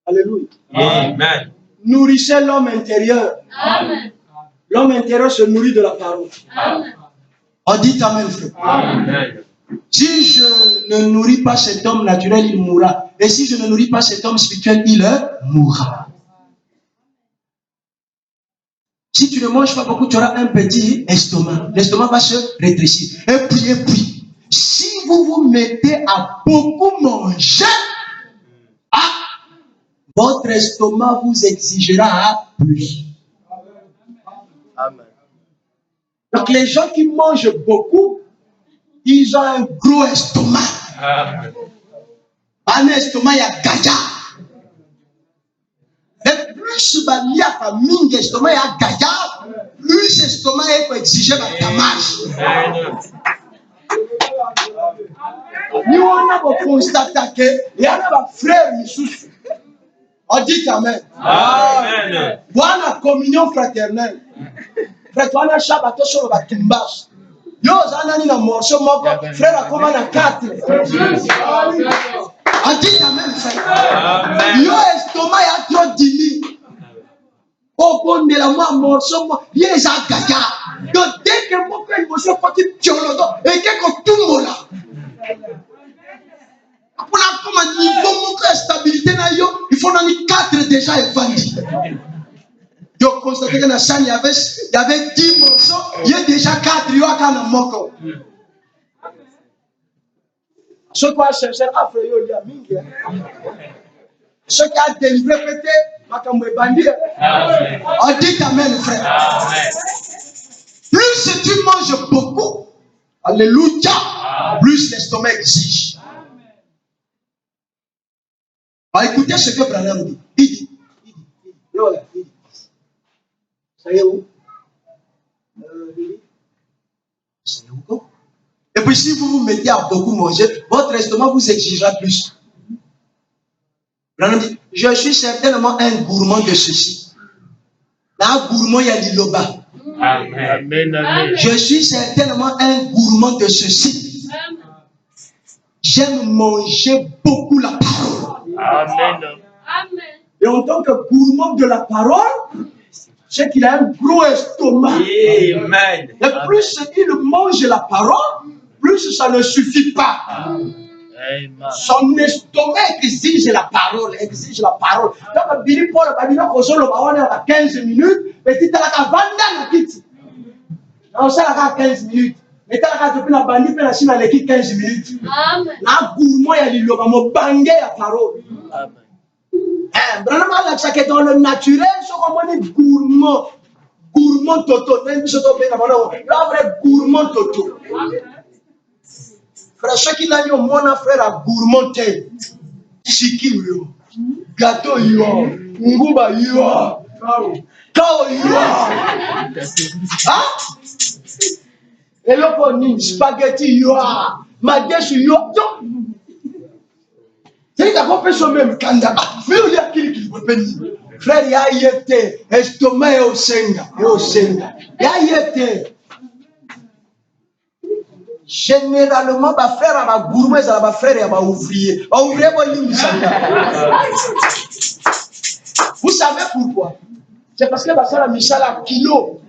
Alléluia. Amen. Nourrissez l'homme intérieur. Amen. L'homme intérieur se nourrit de la parole. Amen. On dit Amen, frère. Amen. Si je ne nourris pas cet homme naturel, il mourra. Et si je ne nourris pas cet homme spirituel, il mourra. Si tu ne manges pas beaucoup, tu auras un petit estomac. L'estomac va se rétrécir. Et puis, si vous vous mettez à beaucoup manger, votre estomac vous exigera plus. Amen. Donc les gens qui mangent beaucoup, ils ont un gros estomac. Amen. Un estomac, il y a gaga. Et plus il y a mingi estomac, il y a gaga, plus l'estomac est exigé par ta marche. Nous on a constaté qu'il y a un frère Missous. On dit Amen. Amen. Voilà la communion fraternelle. Frère, tu as un chabato sur le batumbas. Yo, zanani na morceau, frère, a comment à 4. On dit Amen, frère. Yo, estomac, il y a trop d'imi. Au bon de la moi, morceau, il y a un gaga. Donc, dès que mon frère, il se fait piolodo, et que tout le monde là. Pour la comme niveau montrer stabilité na yo, il faut dans les 4 déjà évendus. Yo constaté que dans la salle il y avait 10 morceaux, il y a déjà 4 yo à na moko. Ce quoi chercher à faire yo ya mingi. Ce qui a délivré peut-être makambo évendus. On dit amen frère. Amen. Plus tu manges beaucoup, alléluia, plus l'estomac exige. Écoutez ce que Branham dit. Il dit. Ça y est où? Et puis si vous vous mettez à beaucoup manger, votre estomac vous exigera plus. Branham dit, je suis certainement un gourmand de ceci. Un gourmand, il y a l'iloba. Amen. Amen. Je suis certainement un gourmand de ceci. J'aime manger beaucoup la parole. Amen. Amen. Et en tant que gourmand de la parole, c'est qu'il a un gros estomac. Amen. Et plus il mange la parole, plus ça ne suffit pas. Amen. Son estomac exige la parole, Donc, Billy Paul, il a 15 minutes, et tu as 20 minutes. On a 15 minutes. Et tu as 15 minutes. Amen. Na gourmand ya liloba mo bangé la parole. Amen. Vraiment ça que dans le naturel, ce qu'on dit gourmand toto, même si on bien la vrai gourmand toto. Frère, ce qui n'a eu mon frère à gourmand tel. Chiki yo, gâteau yo, nguba yo, kao yo. Ah? Et là, on spaghetti yo, madesu yo. C'est qu'on peut se même kanda. Mais il y a qui peut venir. Frère, il y a yété, estomac et au senga, Il y a yété. Généralement, ma frère a ma gourmet, ma frère a ma ouvrier. Ouvrier, vous savez pourquoi? C'est parce que ça a mis ça à kilo.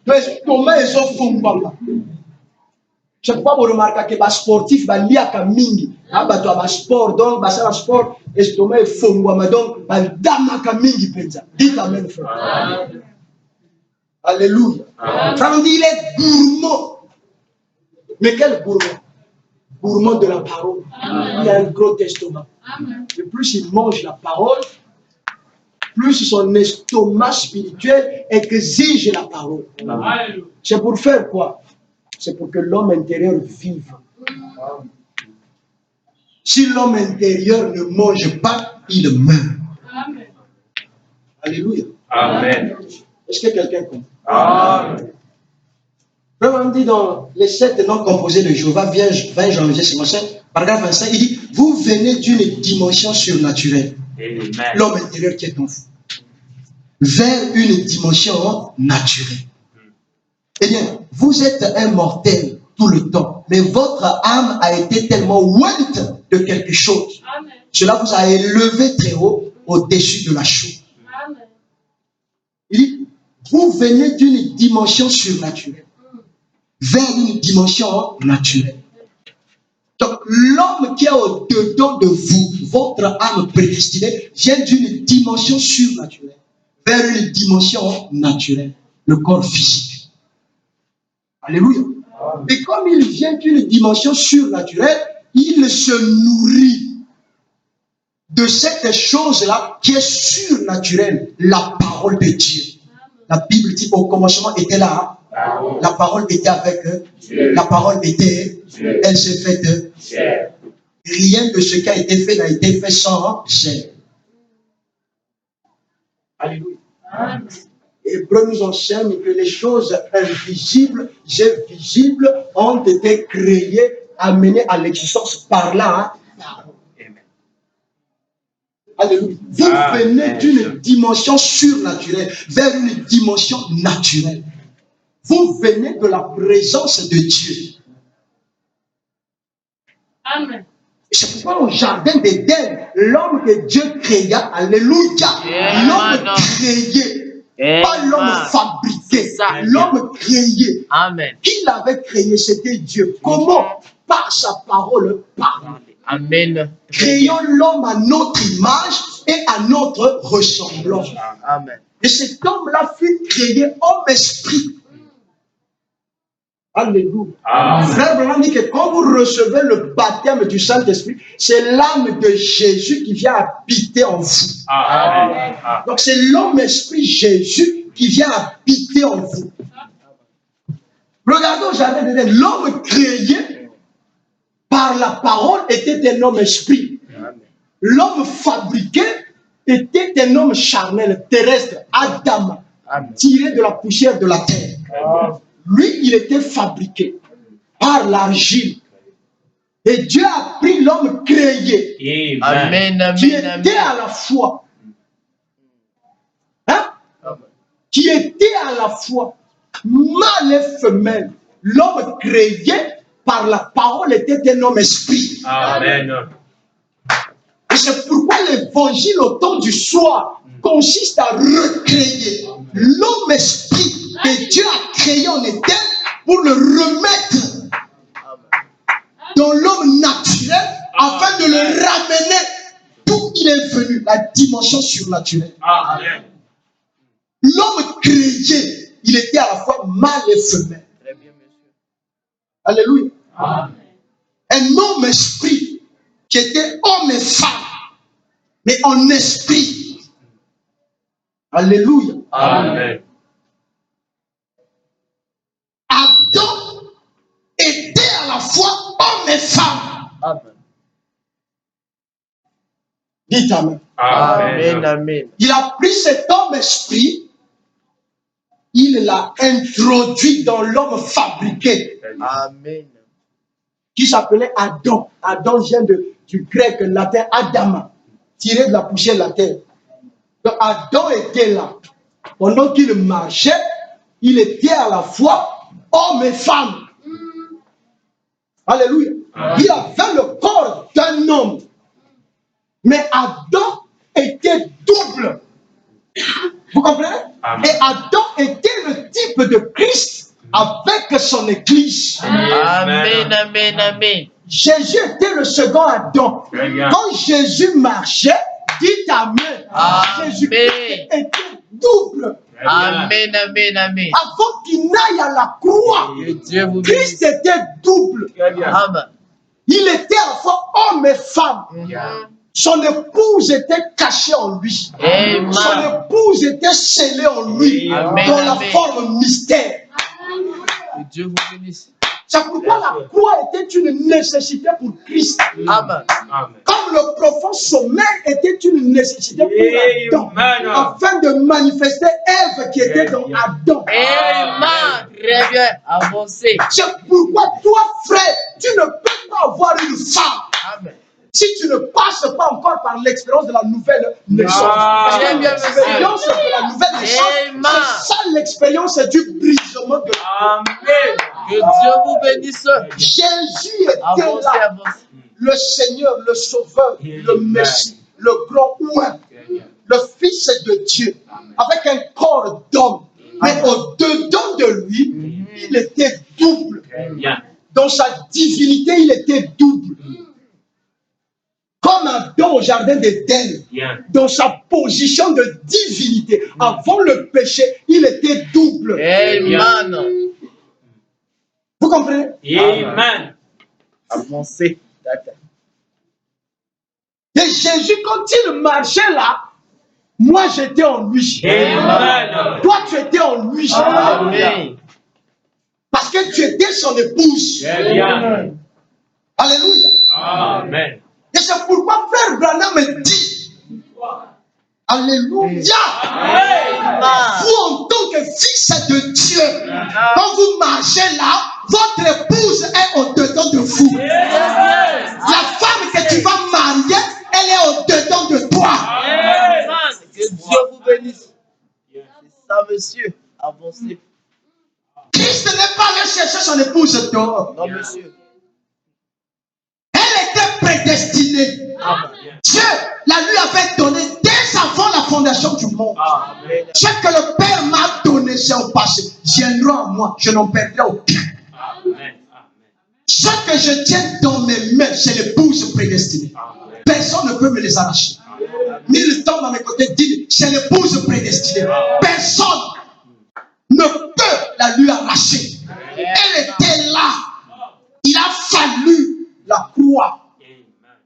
L'estomac est au fond. Je ne peux pas vous remarquer que les sportifs sont liés à mingi. Les sport, donc, les sport, l'estomac est fond. Donc, les dames sont mingi. Dites amen, frère. Alléluia. Frère, on dit il est gourmand. Mais quel gourmand? Gourmand de la parole. Il a un gros estomac. Et plus il mange la parole, plus son estomac spirituel exige la parole. C'est pour faire quoi? C'est pour que l'homme intérieur vive. Si l'homme intérieur ne mange pas, il meurt. Amen. Alléluia. Amen. Est-ce que quelqu'un comprend? Amen. Vraiment dit dans les 7 noms composés de Jéhovah, 20 janvier, c'est mon paragraphe 25, il dit, vous venez d'une dimension surnaturelle. Amen. L'homme intérieur qui est en vous. Vers une dimension naturelle. Eh bien, vous êtes un mortel tout le temps, mais votre âme a été tellement ointe de quelque chose. Amen. Cela vous a élevé très haut au-dessus de la chose. Amen. Il dit, vous venez d'une dimension surnaturelle vers une dimension naturelle. Donc, l'homme qui est au-dedans de vous, votre âme prédestinée, vient d'une dimension surnaturelle vers une dimension naturelle, le corps physique. Alléluia. Et comme il vient d'une dimension surnaturelle, il se nourrit de cette chose-là qui est surnaturelle, la parole de Dieu. La Bible dit au commencement était là. La parole était avec eux. La parole était, elle s'est faite. Rien de ce qui a été fait n'a été fait sans elle. Alléluia. Hébreu nous enseigne que les choses invisibles et visibles ont été créées, amenées à l'existence par la parole. Alléluia. Vous venez d'une dimension surnaturelle vers une dimension naturelle. Vous venez de la présence de Dieu. Amen. C'est pourquoi au jardin d'Éden, l'homme que Dieu créa, alléluia, l'homme créé, pas l'homme fabriqué, l'homme créé. Amen. Qui l'avait créé? C'était Dieu. Comment? Par sa parole, par. Amen. Créons l'homme à notre image et à notre ressemblance. Amen. Et cet homme-là fut créé homme-esprit. Alléluia. Frère Branham dit que quand vous recevez le baptême du Saint-Esprit, c'est l'âme de Jésus qui vient habiter en vous. Amen. Donc c'est l'homme-esprit Jésus qui vient habiter en vous. Regardez au jardin d'Éden, l'homme créé par la parole était un homme-esprit. L'homme fabriqué était un homme charnel, terrestre, Adam, tiré de la poussière de la terre. Lui, il était fabriqué par l'argile. Et Dieu a pris l'homme créé, Amen. qui Amen. était à la fois, qui était à la fois mâle et femelle. L'homme créé par la parole était un homme esprit. Amen. Et c'est pourquoi l'évangile au temps du soir consiste à recréer l'homme esprit que Dieu a créé en Éden pour le remettre dans l'homme naturel afin de le ramener d'où il est venu, la dimension surnaturelle. Amen. L'homme créé, il était à la fois mâle et femelle. Très bien, monsieur. Alléluia. Amen. Un homme esprit qui était homme et femme, mais en esprit. Alléluia. Amen. Adam était à la fois homme et femme. Amen. Dites Amen. Amen. Amen. Il a pris cet homme esprit, il l'a introduit dans l'homme fabriqué, Amen. qui s'appelait Adam. Adam vient du grec latin Adama, tiré de la poussière de la terre. Donc Adam était là. Pendant qu'il marchait, il était à la fois homme et femme. Alléluia. Il avait le corps d'un homme. Mais Adam était double. Vous comprenez? Et Adam était le type de Christ avec son église. Amen. Amen. Amen. Jésus était le second Adam. Très bien. Quand Jésus marchait, dites Amen. Amen. Jésus-Christ était double. Amen. Amen. Amen. Avant qu'il n'aille à la croix, Que Dieu vous Christ bénisse. était double. Amen. Il était à la fois homme et femme. Son épouse était cachée en lui. Amen. Son épouse était scellée en lui. Amen. Dans la Amen. forme mystère. Que Dieu vous bénisse. C'est pourquoi la croix était une nécessité pour Christ. Amen. Comme le profond sommeil était une nécessité pour Adam. Amen. Afin de manifester Ève qui était dans Adam. Amen. Très bien. Avancez. C'est pourquoi toi, frère, tu ne peux pas avoir une femme Amen. si tu ne passes pas encore par l'expérience de la nouvelle naissance. Parce que Très bien, monsieur. l'expérience de la nouvelle naissance, Amen. c'est ça l'expérience du brisement de Amen. Que Dieu vous bénisse. Jésus était Avancez, là. avancez. Le Seigneur, le Sauveur, le Messie, le grand ouin, le Fils de Dieu, avec un corps d'homme. Mais au-dedans de lui, il était double. Dans sa divinité, il était double. Comme Adam au jardin d'Éden, dans sa position de divinité, avant le péché, il était double. Amen. Vous comprenez? Amen. Avancez. D'accord. Et Jésus, quand il marchait là, moi j'étais en lui. Amen. Toi tu étais en lui. Amen. Parce que tu étais son épouse. Amen. Alléluia. Amen. Et c'est pourquoi frère Branham me dit, Alléluia. Vous en tant que fils de Dieu, quand vous marchez là, votre épouse est au-dedans de vous. La femme que tu vas marier, elle est au-dedans de toi. Amen. Que Dieu vous bénisse. C'est ça, monsieur. Avancez. Christ n'est pas allé chercher son épouse dehors. Non, monsieur. Elle était prédestinée. Amen. Dieu la lui avait donné dès avant la fondation du monde. Amen. Ce que le Père m'a donné, c'est au passé. Viendra à moi, je n'en perdrai aucun. Amen. Ce que je tiens dans mes mains, c'est l'épouse prédestinée. Personne ne peut me les arracher. 1000 temps dans mes côtés, dit, c'est l'épouse prédestinée. Personne ne peut la lui arracher. Elle était là. Il a fallu la croix.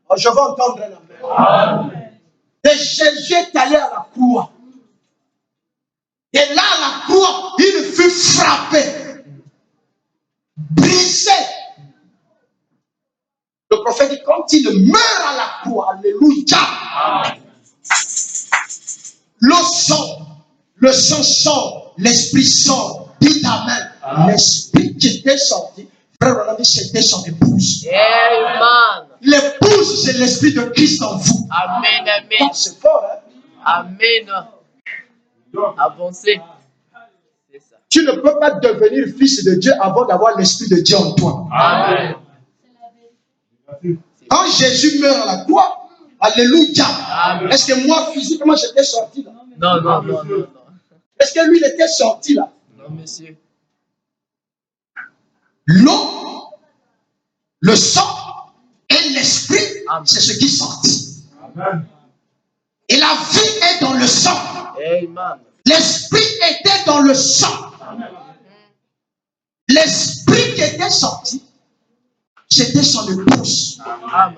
Oh, je vais entendre la main. Et Jésus est allé à la croix. Et là, à la croix, il fut frappé, brisé. Le prophète dit, quand il meurt à la croix, alléluia, l'eau sort, le sang sort, l'esprit sort. Dites Amen. L'esprit qui était sorti, frère, on a dit, c'était son épouse. Amen. L'épouse, c'est l'esprit de Christ en vous. Amen. Amen. C'est fort, hein? Amen. Avancez. C'est ça. Tu ne peux pas devenir fils de Dieu avant d'avoir l'esprit de Dieu en toi. Amen. Quand Jésus meurt à la croix, alléluia. Amen. Est-ce que moi, physiquement, j'étais sorti là? Non, non, non, non, non. Est-ce que lui, il était sorti là? Non, monsieur. L'eau, le sang et l'esprit, Amen. c'est ce qui sortit. Et la vie est dans le sang. Amen. L'esprit était dans le sang. L'esprit qui était sorti, c'était son épouse, Amen.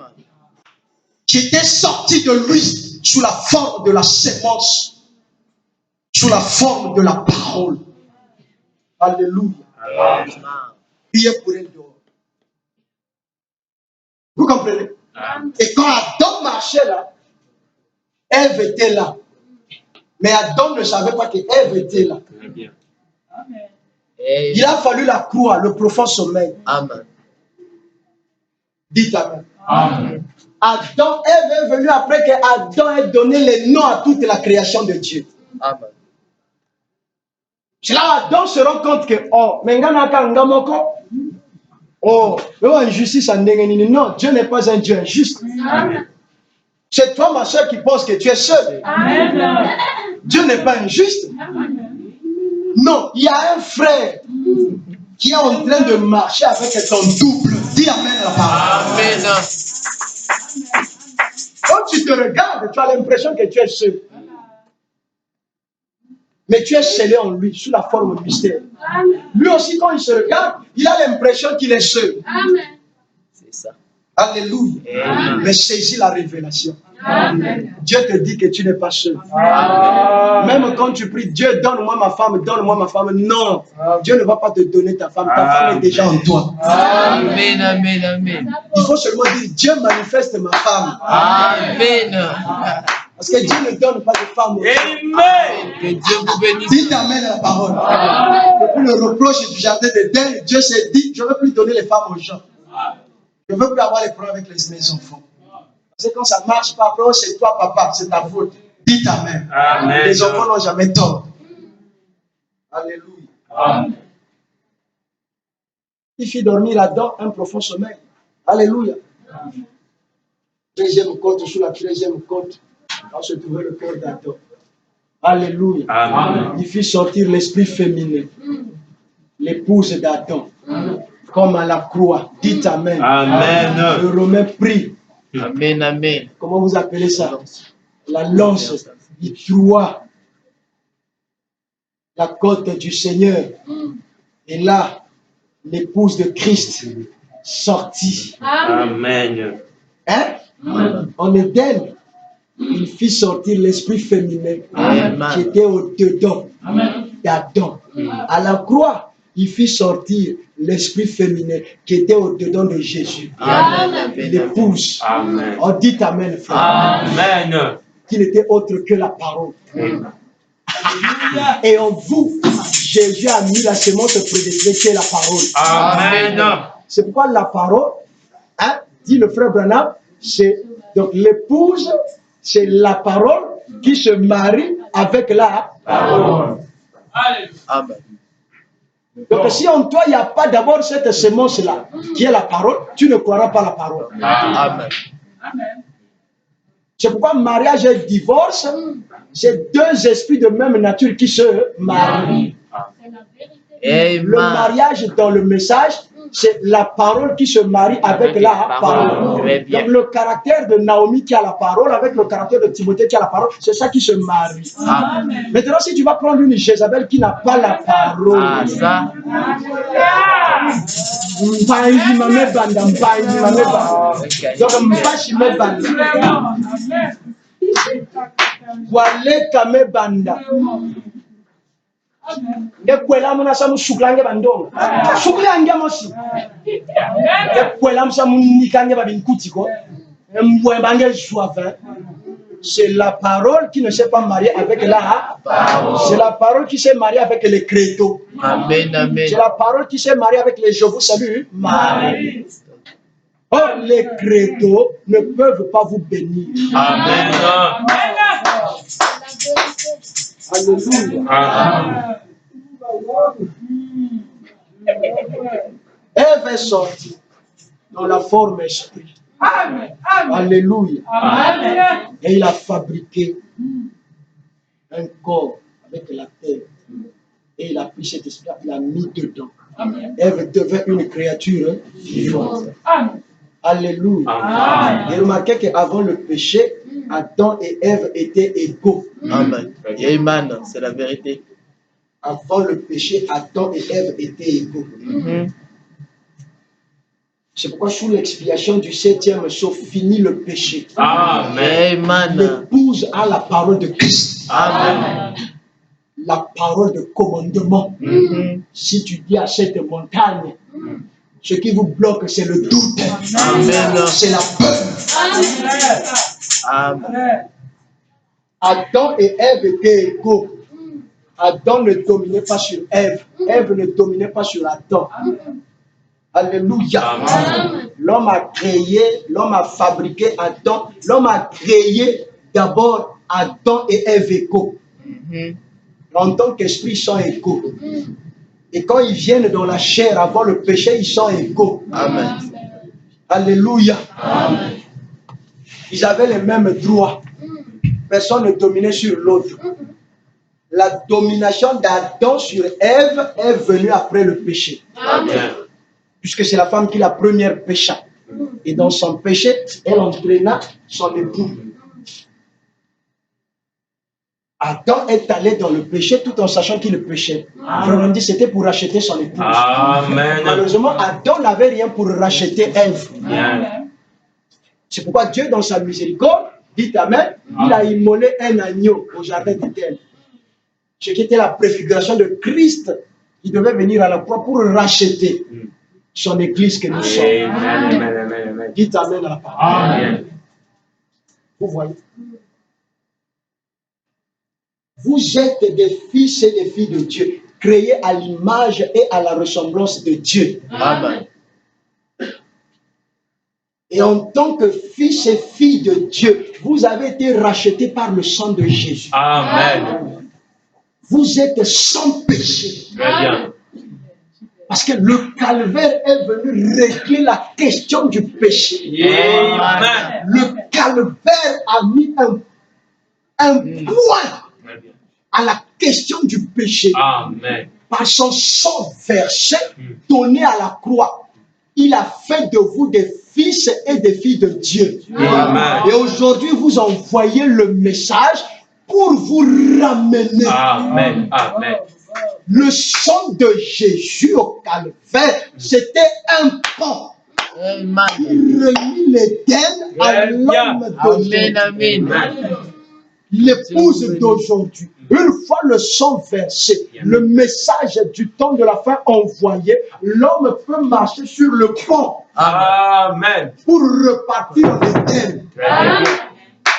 qui était sortie de lui sous la forme de la sémence, sous la forme de la parole. Alléluia. Amen. Priez pour elle dehors. Vous comprenez? Et quand Adam marchait là, Ève était là. Mais Adam ne savait pas que Ève était là. Il a fallu la croix, le profond sommeil. Amen. Dites Amen. Adam, Ève est venue après que Adam ait donné les noms à toute la création de Dieu. Amen. C'est là Adam se rend compte que, oh, injustice en dégaine. Non, Dieu n'est pas un Dieu injuste. C'est toi, ma soeur, qui pense que tu es seul. Dieu n'est pas injuste. Non, il y a un frère qui est en train de marcher avec ton double. Dis Amen à la parole. Amen. Quand tu te regardes, tu as l'impression que tu es seul. Mais tu es scellé en lui, sous la forme mystère. Lui aussi, quand il se regarde, il a l'impression qu'il est seul. C'est ça. Alléluia. Amen. Mais saisis la révélation. Dieu te dit que tu n'es pas seul. Même quand tu pries, Dieu, donne-moi ma femme, donne-moi ma femme. Non, Dieu ne va pas te donner ta femme. Ta femme est déjà en toi. Amen, amen, amen. Il faut seulement dire, Dieu manifeste ma femme. Amen. Parce que Dieu ne donne pas de femme. Amen. Que Dieu vous bénisse. Dites amen à la parole. Depuis le reproche du jardin d'Éden, Dieu s'est dit, je ne veux plus donner les femmes aux gens. Je ne veux plus avoir les problèmes avec mes enfants. Parce que quand ça ne marche pas, après, c'est toi, papa, c'est ta faute. Dites amen. Amen. Les enfants n'ont jamais tort. Alléluia. Amen. Il fit dormir là-dedans un profond sommeil. Alléluia. Deuxième côte, sous la 13e côte, quand se trouvait le cœur d'Adam. Alléluia. Amen. Il fit sortir l'esprit féminin, l'épouse d'Adam, comme à la croix. Dites amen. Amen. Le Romain prie. Amen, amen. Comment vous appelez ça? La lance. Il troua la côte du Seigneur. Et là, l'épouse de Christ sortit. Amen. Hein? En Éden, il fit sortir l'esprit féminin qui était au-dedans d'Adam. À la croix, il fit sortir l'esprit féminin qui était au-dedans de Jésus. Amen. L'épouse. Amen. On dit amen, frère. Amen. Qui n'était autre que la parole. Et en vous, Jésus a mis la semence prédestinée qui est la parole. Amen. C'est pourquoi la parole, hein, dit le frère Branham, c'est donc l'épouse, c'est la parole qui se marie avec la parole. Amen. Donc si en toi, il n'y a pas d'abord cette semence-là, qui est la parole, tu ne croiras pas la parole. Amen. C'est pourquoi mariage et divorce, c'est deux esprits de même nature qui se marient. Le Amen. mariage dans le message, c'est la parole qui se marie avec la parole. Très bien. Donc le caractère de Naomi qui a la parole avec le caractère de Timothée qui a la parole, c'est ça qui se marie. Amen. Maintenant, si tu vas prendre une Jézabel qui n'a pas la parole, Ah, ça. Mpangi mame banda, mpangi mame banda. Donc mpashi me banda. Wale kame banda. Ndekwela muna samu suklange bandongo. Suklange mosi. Ndekwela msamu nikange babinkuti ko. Mbouembange joavin. C'est la parole qui ne s'est pas mariée avec la parole. C'est la parole qui s'est mariée avec les crétaux. Amen, amen. C'est la parole qui s'est mariée avec les je vous salue. Marie. Or, les crétaux ne peuvent pas vous bénir. Amen. Alléluia. Amen. Ève est sortie dans la forme esprit. Alléluia. Et il a fabriqué un corps avec la terre. Et il a pris cet esprit, il l'a mis dedans. Ève devint une créature vivante. Alléluia. Amen. Et remarquez qu'avant le péché, Adam et Ève étaient égaux. Amen. Amen. C'est la vérité. Avant le péché, Adam et Ève étaient égaux. C'est pourquoi sous l'expiation du 7e sauf finit le péché. Amen. Amen. L'épouse a la parole de Christ. Amen. La parole de commandement. Si tu dis à cette montagne, ce qui vous bloque, c'est le doute. Amen. C'est la peur. Amen. Adam et Ève étaient égaux. Adam ne dominait pas sur Ève. Ève ne dominait pas sur Adam. Alléluia. Amen. L'homme a créé, l'homme a fabriqué Adam. L'homme a créé d'abord Adam et Ève égaux. En tant qu'esprit, ils sont égaux. Et quand ils viennent dans la chair avant le péché, ils sont égaux. Amen. Alléluia. Amen. Ils avaient les mêmes droits. Personne ne dominait sur l'autre. La domination d'Adam sur Ève est venue après le péché. Amen. Puisque c'est la femme qui la première pécha. Et dans son péché, elle entraîna son époux. Adam est allé dans le péché tout en sachant qu'il péchait. Vraiment dit, c'était pour racheter son épouse. Amen. Malheureusement, Adam n'avait rien pour racheter Ève. Bien. C'est pourquoi Dieu, dans sa miséricorde, dites Amen, il a immolé un agneau au jardin d'Éden. Ce qui était la préfiguration de Christ qui devait venir à la croix pour racheter son église que nous sommes. Dites Amen à la parole. Vous voyez? Vous êtes des fils et des filles de Dieu, créés à l'image et à la ressemblance de Dieu. Amen. Et en tant que fils et filles de Dieu, vous avez été rachetés par le sang de Jésus. Amen. Vous êtes sans péché. Très bien. Parce que le calvaire est venu régler la question du péché. Amen. Le calvaire a mis un point à la question du péché. Amen. Par son sang versé, donné à la croix, il a fait de vous des fils et des filles de Dieu. Amen. Et aujourd'hui, vous envoyez le message pour vous ramener. Amen. Amen. Le sang de Jésus au calvaire, c'était un pont Amen. qui remit l'Éden à l'homme d'aujourd'hui. Amen. L'épouse d'aujourd'hui. Une fois le sang versé, le message du temps de la fin envoyé, l'homme peut marcher sur le pont Amen. pour repartir en Éden.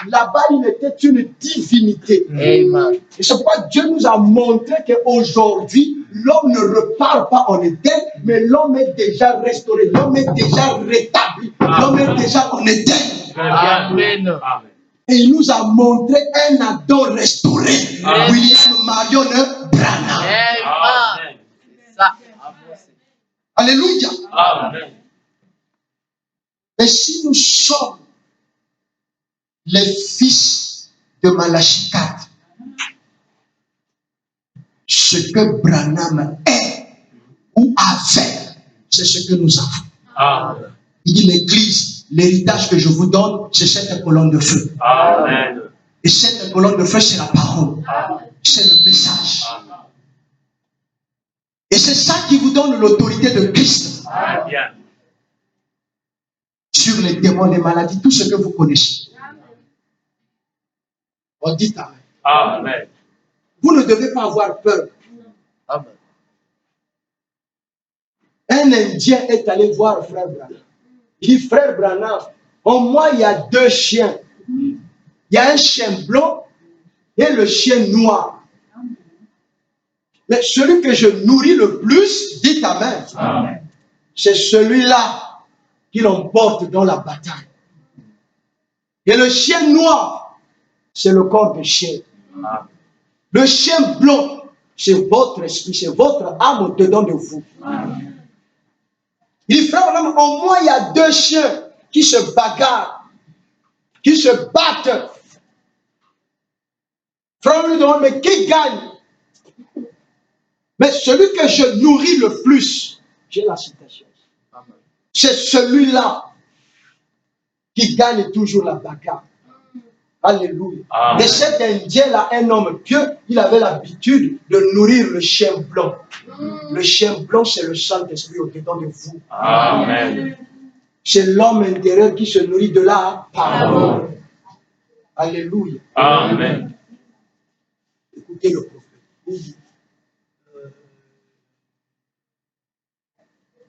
Là-bas, il était une divinité. Amen. Et c'est pourquoi Dieu nous a montré qu'aujourd'hui, l'homme ne repart pas en Éden, mais l'homme est déjà restauré, l'homme est déjà rétabli, l'homme est déjà en Éden. Amen. Et il nous a montré un Adam restauré. William Marion Branham. Amen. Ça. Alléluia. Amen. Mais si nous sommes les fils de Malachie 4, ce que Branham est ou avait, c'est ce que nous avons. Amen. Il dit l'Église, l'héritage que je vous donne, c'est cette colonne de feu. Amen. Et cette colonne de feu, c'est la parole. C'est le message. Et c'est ça qui vous donne l'autorité de Christ Bien. sur les démons, les maladies, tout ce que vous connaissez. On dit Amen. Amen. Vous ne devez pas avoir peur. Amen. Un Indien est allé voir Frère Branham. Il dit, Frère Branham, en moi, il y a deux chiens. Il y a un chien blanc et le chien noir. Mais celui que je nourris le plus, dites Amen, c'est celui-là qui l'emporte dans la bataille. Et le chien noir, c'est le corps du chien. Le chien blanc, c'est votre esprit, c'est votre âme au-dedans de vous. Il dit, frère, en moi, il y a deux chiens qui se bagarrent, qui se battent. Frère, lui demande, mais qui gagne? Mais celui que je nourris le plus, j'ai la citation, c'est celui-là qui gagne toujours la bagarre. Alléluia. Et cet Indien-là, un homme pieux, il avait l'habitude de nourrir le chien blanc. Le chien blanc, c'est le Saint-Esprit au-dedans de vous. Amen. C'est l'homme intérieur qui se nourrit de la parole. Alléluia. Amen. Écoutez le prophète.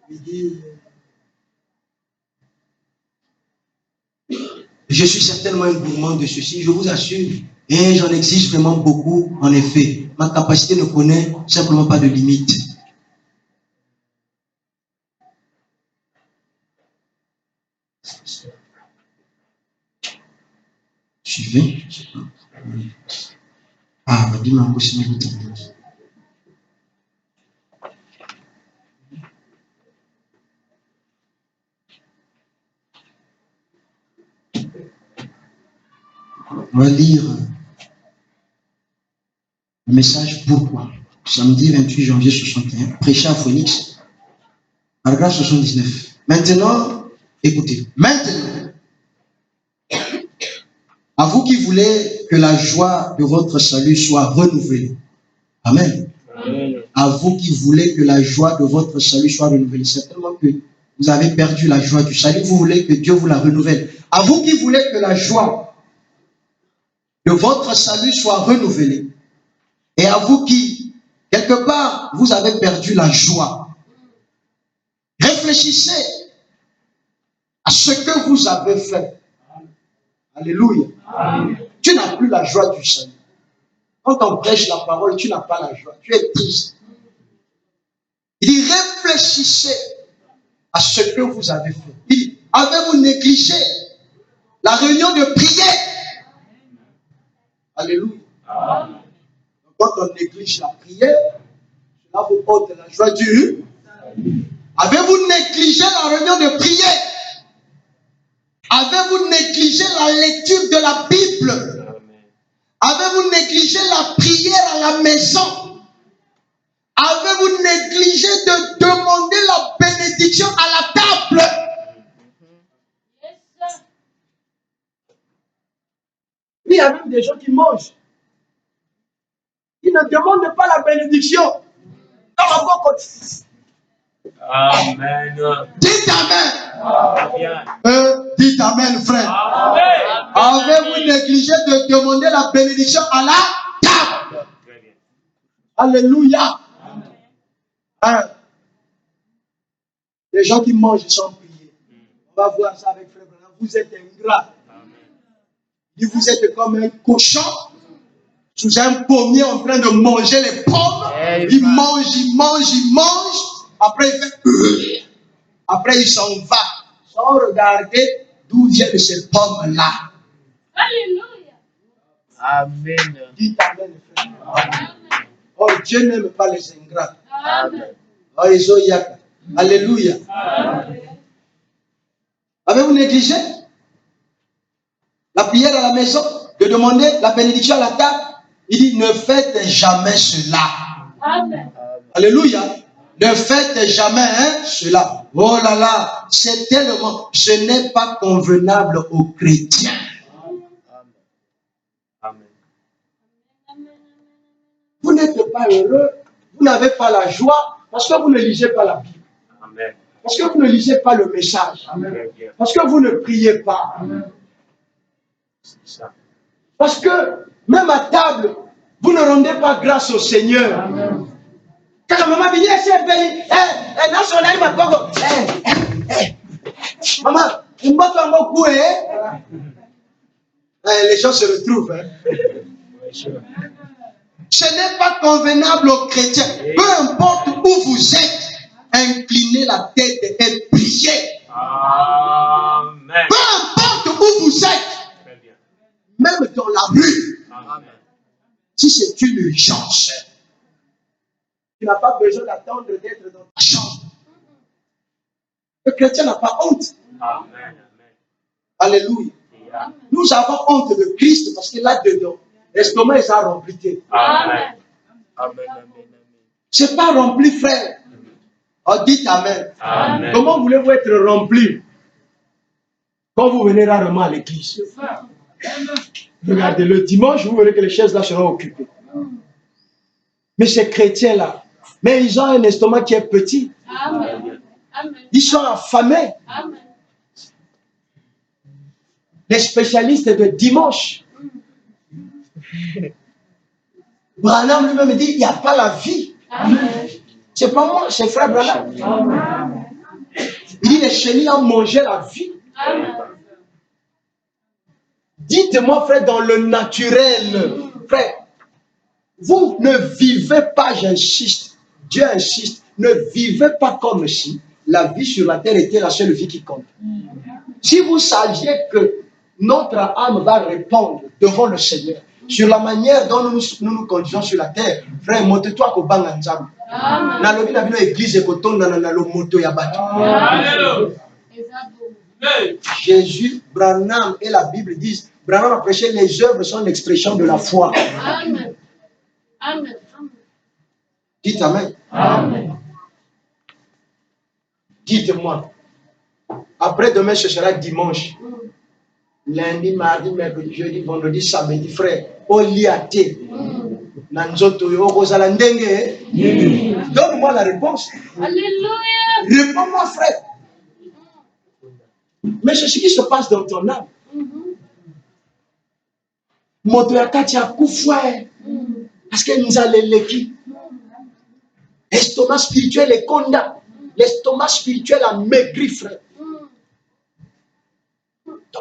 Il dit, je suis certainement un gourmand de ceci, je vous assure, et j'en exige vraiment beaucoup, en effet. Ma capacité ne connaît simplement pas de limite. Suivez. Ah, dis-moi, on va lire le message pourquoi. Samedi 28 janvier 61, prêché à Phoenix, paragraphe 79. Maintenant, écoutez, maintenant, à vous qui voulez que la joie de votre salut soit renouvelée. Amen. À vous qui voulez que la joie de votre salut soit renouvelée. Certainement que vous avez perdu la joie du salut, vous voulez que Dieu vous la renouvelle. À vous qui voulez que la joie de votre salut soit renouvelée. Et à vous qui, quelque part, vous avez perdu la joie. Réfléchissez à ce que vous avez fait. Alléluia. Tu n'as plus la joie du salut. Quand on prêche la parole, tu n'as pas la joie. Tu es triste. Il dit, réfléchissez à ce que vous avez fait. Il dit, avez-vous négligé la réunion de prière? Alléluia. Quand on néglige la prière, cela vous ôte la joie du. Avez-vous négligé la réunion de prière? Avez-vous négligé la lecture de la Bible? Avez-vous négligé la prière à la maison? Avez-vous négligé de demander la bénédiction à la table? Il y a même des gens qui mangent. Ils ne demandent pas la bénédiction. Amen. Dites Amen. Bien. Dites Amen, frère. Amen. Avez-vous négligé de demander la bénédiction à la table? Très bien. Alléluia. Hein? Les gens qui mangent sans prier. On va voir ça avec frère Branham. Vous êtes ingrat. Amen. Vous êtes comme un cochon sous un pommier en train de manger les pommes. Il mange, il mange, il mange. Après, il fait. Après, il s'en va. Sans regarder d'où viennent ces pommes-là. Alléluia. Amen. Dites Amen, frère. Amen. Oh, Dieu n'aime pas les ingrats. Amen. Oh, ils ont yaka. Alléluia. Avez-vous négligé la prière à la maison, de demander la bénédiction à la table? Il dit, ne faites jamais cela. Amen. Alléluia. Ne faites jamais cela. Oh là là, c'est tellement, ce n'est pas convenable aux chrétiens. Amen. Vous n'êtes pas heureux, vous n'avez pas la joie parce que vous ne lisez pas la Bible. Amen. Parce que vous ne lisez pas le message. Très bien. Parce que vous ne priez pas. C'est ça. Parce que même à table, vous ne rendez pas grâce au Seigneur. Quand maman dit, c'est béni, national, ma pauvre, maman, on va faire beaucoup, les gens se retrouvent. Ce n'est pas convenable aux chrétiens. Peu importe où vous êtes, inclinez la tête et priez. Amen. Peu importe où vous êtes, Très bien. même dans la rue, Amen. si c'est une urgence, tu n'as pas besoin d'attendre d'être dans ta chambre. Le chrétien n'a pas honte. Amen. Amen. Alléluia. Yeah. Nous avons honte de Christ parce que là-dedans, l'estomac est rempli. Amen. Amen. Amen. C'est pas rempli, frère. Oh, dites Amen. Amen. Comment voulez-vous être rempli quand vous venez rarement à l'église? Regardez, le dimanche, vous verrez que les chaises là seront occupées. Mais ces chrétiens-là, mais ils ont un estomac qui est petit. Amen. Amen. Ils sont affamés. Amen. Les spécialistes de dimanche. Branham lui-même dit, il n'y a pas la vie. Amen. C'est pas moi, c'est frère Branham. Il dit, les chenilles ont mangé la vie. Amen. Dites-moi, frère, dans le naturel, frère, vous ne vivez pas, j'insiste, Dieu insiste, ne vivez pas comme si la vie sur la terre était la seule vie qui compte. Si vous saviez que notre âme va répondre devant le Seigneur sur la manière dont nous conduisons sur la terre, frère, monte-toi au Banganzam. Amen. Nalobi na bino église ekotonda na lo moto ya bato. Jésus, Branham et la Bible disent, Branham a prêché, les œuvres sont l'expression de la foi. Amen. Amen. Dites Amen. Amen. Dites-moi, après demain ce sera dimanche. Lundi, mardi, mercredi, jeudi, vendredi, samedi, frère. Oliate. Nanzoto yo kozala ndenge. Donne-moi la réponse. Alléluia. Réponds-moi, frère. Mais c'est ce qui se passe dans ton âme. Moto ya kati ya kufa. Parce que nous allons l'équipe. L'estomac spirituel est condamné. L'estomac spirituel a maigri, frère.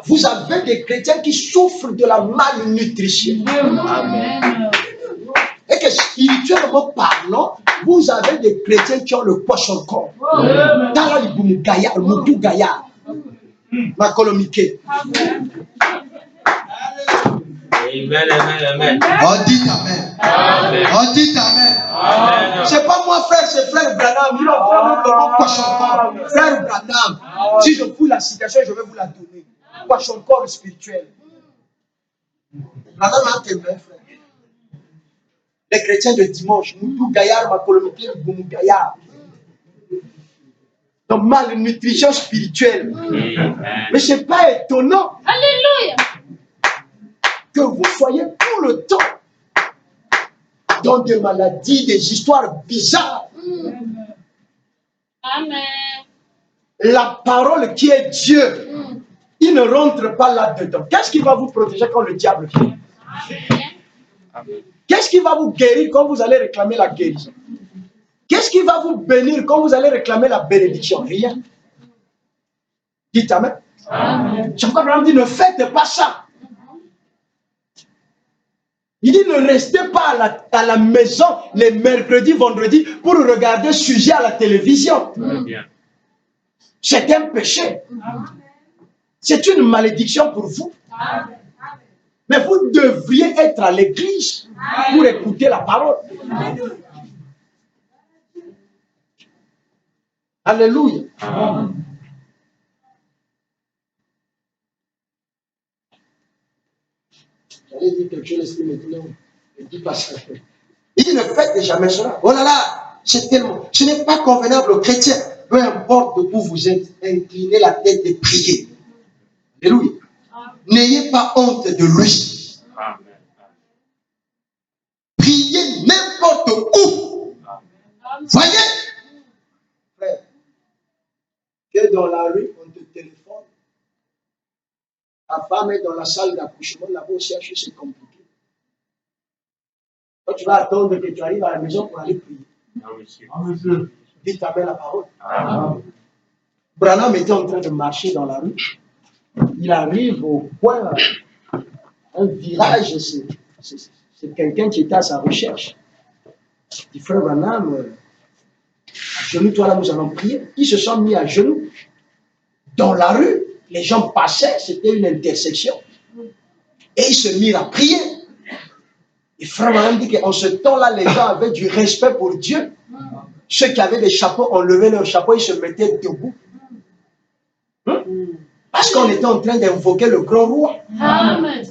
Vous avez des chrétiens qui souffrent de la malnutrition. Amen. Et que spirituellement parlant, vous avez des chrétiens qui ont le poisson corps. Dans la liboumou gaillard, moutou gaillard. Ma colomike. Amen, amen, amen. On dit Amen. Amen. On dit Amen. Amen. C'est pas moi, frère, c'est frère Branham. Il a vraiment le bon poisson corps. Frère Branham. Si je vous la citation, je vais vous la donner. Poisson corps spirituel. Branham a témoin, frère. Les chrétiens de dimanche, Moutou Gaillard, ma colomité, Boumou Gaillard. Donc, malnutrition spirituelle. Amen. Mais ce n'est pas étonnant Alléluia. que vous soyez tout le temps dans des maladies, des histoires bizarres. Amen. La parole qui est Dieu, il ne rentre pas là-dedans. Qu'est-ce qui va vous protéger quand le diable vient? Qu'est-ce qui va vous guérir quand vous allez réclamer la guérison? Qu'est-ce qui va vous bénir quand vous allez réclamer la bénédiction? Rien. Dites Amen. Amen. C'est pourquoi Abraham dit, ne faites pas ça. Il dit, ne restez pas à la maison les mercredis, vendredis pour regarder sujet à la télévision. Très bien. C'est un péché. C'est une malédiction pour vous. Mais vous devriez être à l'église pour écouter la parole. Alléluia. J'allais dire quelque chose, l'esprit maintenant. Ne dis pas ça. Il dit, ne faites jamais cela. Oh là là, c'est tellement. Ce n'est pas convenable aux chrétiens. Peu importe où vous êtes, inclinez la tête et priez. Alléluia. N'ayez pas honte de lui. Amen. Priez n'importe où. Voyez, frère, que dans la rue, on te téléphone. Ta femme est dans la salle d'accouchement, là-bas au CHU, c'est compliqué. Toi, tu vas attendre que tu arrives à la maison pour aller prier. Non, monsieur. Dis ta mère la parole. Amen. Branham était en train de marcher dans la rue. Il arrive au point, un virage, c'est quelqu'un qui était à sa recherche. Il dit, frère Branham, à genoux, toi là, nous allons prier. Ils se sont mis à genoux. Dans la rue, les gens passaient, c'était une intersection. Et ils se mirent à prier. Et frère Branham dit qu'en ce temps-là, les gens avaient du respect pour Dieu. Ceux qui avaient des chapeaux enlevaient leurs chapeaux, ils se mettaient debout. Parce qu'on était en train d'invoquer le grand roi. Amen.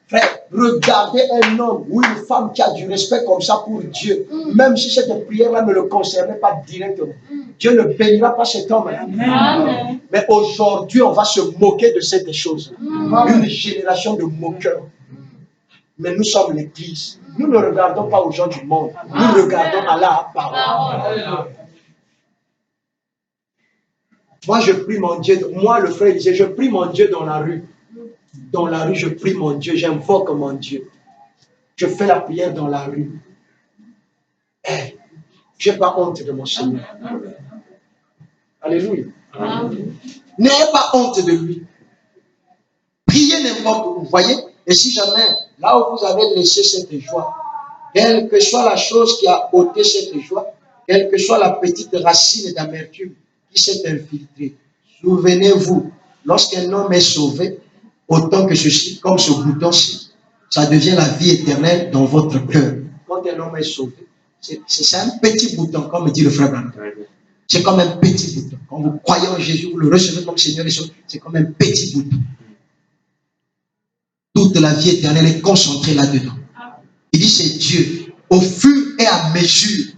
Frère, regardez un homme ou une femme qui a du respect comme ça pour Dieu, même si cette prière-là ne le concernait pas directement. Dieu ne bénira pas cet homme. Amen. Mais aujourd'hui, on va se moquer de cette chose. Une génération de moqueurs. Mais nous sommes l'Église. Nous ne regardons pas aux gens du monde. Nous regardons à la parole. Moi, je prie mon Dieu. Moi, le frère disait, je prie mon Dieu dans la rue. Dans la rue, je prie mon Dieu. J'invoque mon Dieu. Je fais la prière dans la rue. Hey, je n'ai pas honte de mon Seigneur. Alléluia. N'ayez pas honte de lui. Priez n'importe où. Vous voyez? Et si jamais, là où vous avez laissé cette joie, quelle que soit la chose qui a ôté cette joie, quelle que soit la petite racine d'amertume qui s'est infiltrée, souvenez-vous, lorsqu'un homme est sauvé, autant que ceci, comme ce bouton-ci, ça devient la vie éternelle dans votre cœur. Quand un homme est sauvé, c'est un petit bouton, comme dit le frère Branham. C'est comme un petit bouton. Quand vous croyez en Jésus, vous le recevez comme Seigneur et Sauveur, c'est comme un petit bouton. Toute la vie éternelle est concentrée là-dedans. Il dit, c'est Dieu. Au fur et à mesure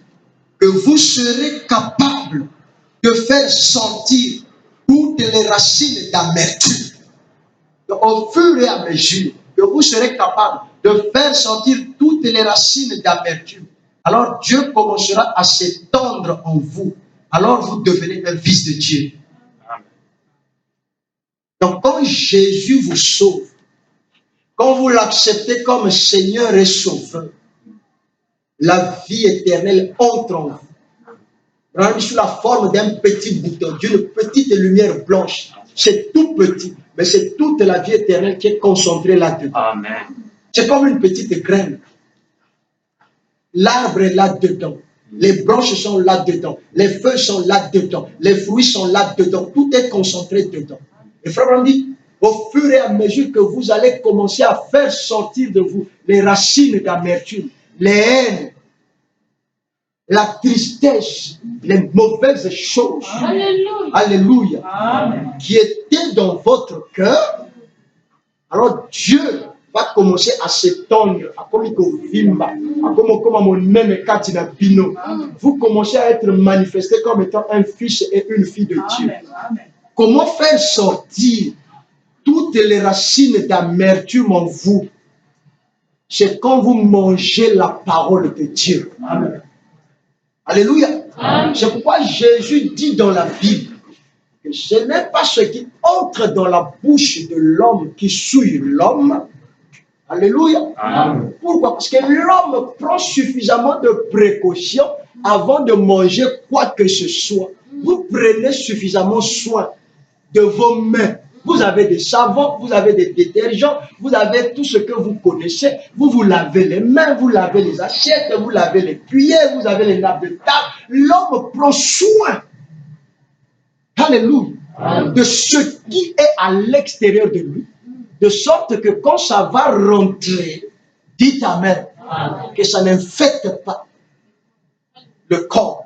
que vous serez capable de faire sentir toutes les racines d'amertume, au fur et à mesure que vous serez capable de faire sentir toutes les racines d'amertume, alors Dieu commencera à s'étendre en vous. Alors vous devenez un fils de Dieu. quand Jésus vous sauve, quand vous l'acceptez comme Seigneur et Sauveur, la vie éternelle entre en vous. Rendez sous la forme d'un petit bouton, d'une petite lumière blanche. C'est tout petit, mais c'est toute la vie éternelle qui est concentrée là-dedans. Amen. C'est comme une petite graine. L'arbre est là-dedans. Les branches sont là-dedans. Les feuilles sont là-dedans. Les fruits sont là-dedans. Tout est concentré dedans. Et frère Branham dit, au fur et à mesure que vous allez commencer à faire sortir de vous les racines d'amertume, les haines, la tristesse, les mauvaises choses, Alléluia. alléluia, Amen. qui étaient dans votre cœur, alors Dieu va commencer à s'étendre, à comme vimba, à comme mon même katina bino. Vous commencez à être manifesté comme étant un fils et une fille de Dieu. Comment faire sortir toutes les racines d'amertume en vous? C'est quand vous mangez la parole de Dieu. Amen. Alléluia. Amen. C'est pourquoi Jésus dit dans la Bible que ce n'est pas ce qui entre dans la bouche de l'homme qui souille l'homme. Alléluia. Amen. Pourquoi? Parce que l'homme prend suffisamment de précautions avant de manger quoi que ce soit. Vous prenez suffisamment soin de vos mains. Vous avez des savons, vous avez des détergents, vous avez tout ce que vous connaissez. Vous vous lavez les mains, vous lavez les assiettes, vous lavez les cuillères, vous avez les nappes de table. L'homme prend soin, alléluia, de ce qui est à l'extérieur de lui, de sorte que quand ça va rentrer, dites Amen, que ça n'infecte pas le corps.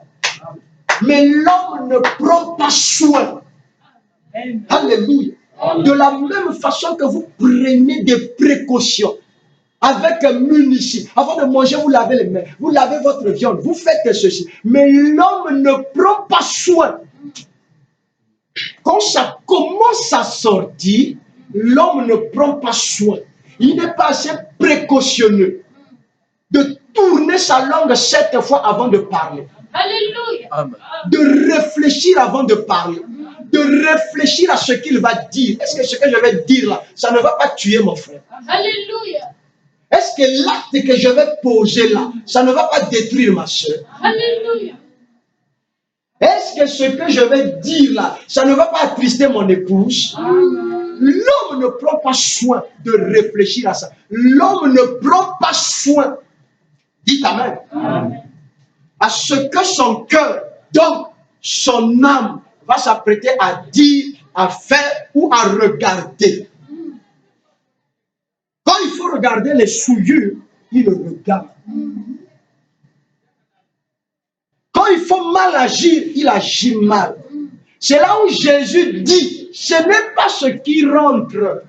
Mais l'homme ne prend pas soin. Alléluia. De la même façon que vous prenez des précautions avec munitions. Avant de manger, vous lavez les mains, vous lavez votre viande, vous faites ceci. Mais l'homme ne prend pas soin. Quand ça commence à sortir, l'homme ne prend pas soin. Il n'est pas assez précautionneux de tourner sa langue 7 fois avant de parler. Alléluia. Amen. De réfléchir avant de parler. De réfléchir à ce qu'il va dire. Est-ce que ce que je vais dire là, ça ne va pas tuer mon frère? Alléluia. Est-ce que l'acte que je vais poser là, ça ne va pas détruire ma soeur? Alléluia. Est-ce que ce que je vais dire là, ça ne va pas attrister mon épouse? L'homme ne prend pas soin de réfléchir à ça. L'homme ne prend pas soin, dites Amen, à ce que son cœur, donc son âme, va s'apprêter à dire, à faire ou à regarder. Quand il faut regarder les souillures, il le regarde. Quand il faut mal agir, il agit mal. C'est là où Jésus dit, ce n'est pas ce qui rentre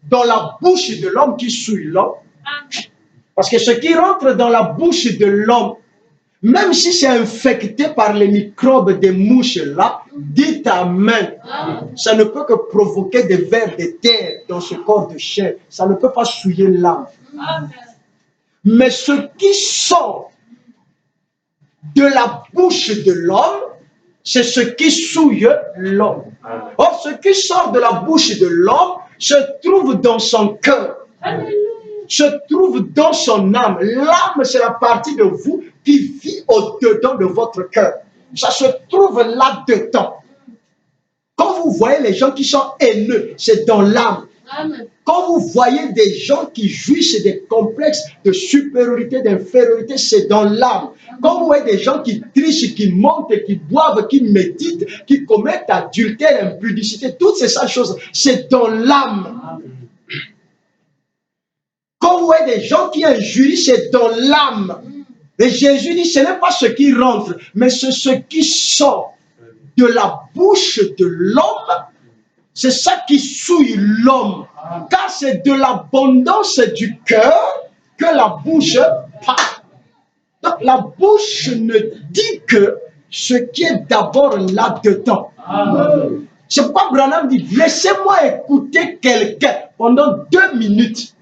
dans la bouche de l'homme qui souille l'homme. Parce que ce qui rentre dans la bouche de l'homme, même si c'est infecté par les microbes des mouches là, dites Amen. Ça ne peut que provoquer des vers de terre dans ce corps de chair. Ça ne peut pas souiller l'âme. Mais ce qui sort de la bouche de l'homme, c'est ce qui souille l'homme. Or, ce qui sort de la bouche de l'homme se trouve dans son cœur, se trouve dans son âme. L'âme, c'est la partie de vous qui vit au-dedans de votre cœur. Ça se trouve là-dedans. Quand vous voyez les gens qui sont haineux, c'est dans l'âme. Quand vous voyez des gens qui jouissent des complexes de supériorité, d'infériorité, c'est dans l'âme. Quand vous voyez des gens qui trichent, qui mentent, qui boivent, qui méditent, qui commettent adultère, impudicité, toutes ces choses, c'est dans l'âme. Quand vous voyez des gens qui injurient, c'est dans l'âme. Et Jésus dit, ce n'est pas ce qui rentre, mais c'est ce qui sort de la bouche de l'homme. C'est ça qui souille l'homme. Car c'est de l'abondance du cœur que la bouche parle. Donc la bouche ne dit que ce qui est d'abord là-dedans. C'est pourquoi Branham dit, laissez-moi écouter quelqu'un pendant 2 minutes.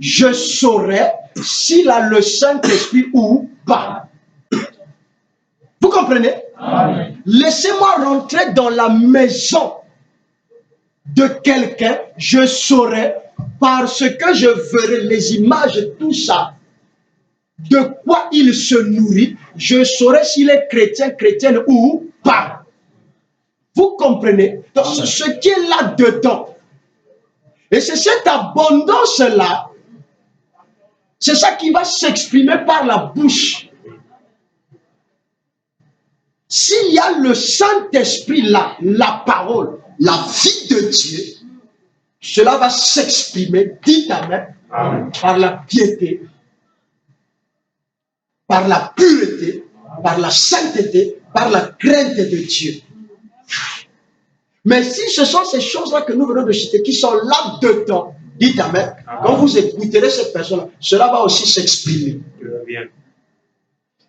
Je saurai s'il a le Saint-Esprit ou pas. Vous comprenez? Laissez-moi rentrer dans la maison de quelqu'un, je saurai, parce que je verrai les images, tout ça, de quoi il se nourrit, je saurai s'il est chrétien, chrétienne ou pas. Vous comprenez? Donc, ce qui est là-dedans. Et c'est cette abondance-là, c'est ça qui va s'exprimer par la bouche. S'il y a le Saint-Esprit là, la parole, la vie de Dieu, cela va s'exprimer, dites Amen, par la piété, par la pureté, par la sainteté, par la crainte de Dieu. Mais si ce sont ces choses-là que nous venons de citer, qui sont là-dedans, dites Amen, quand vous écouterez cette personne-là, cela va aussi s'exprimer.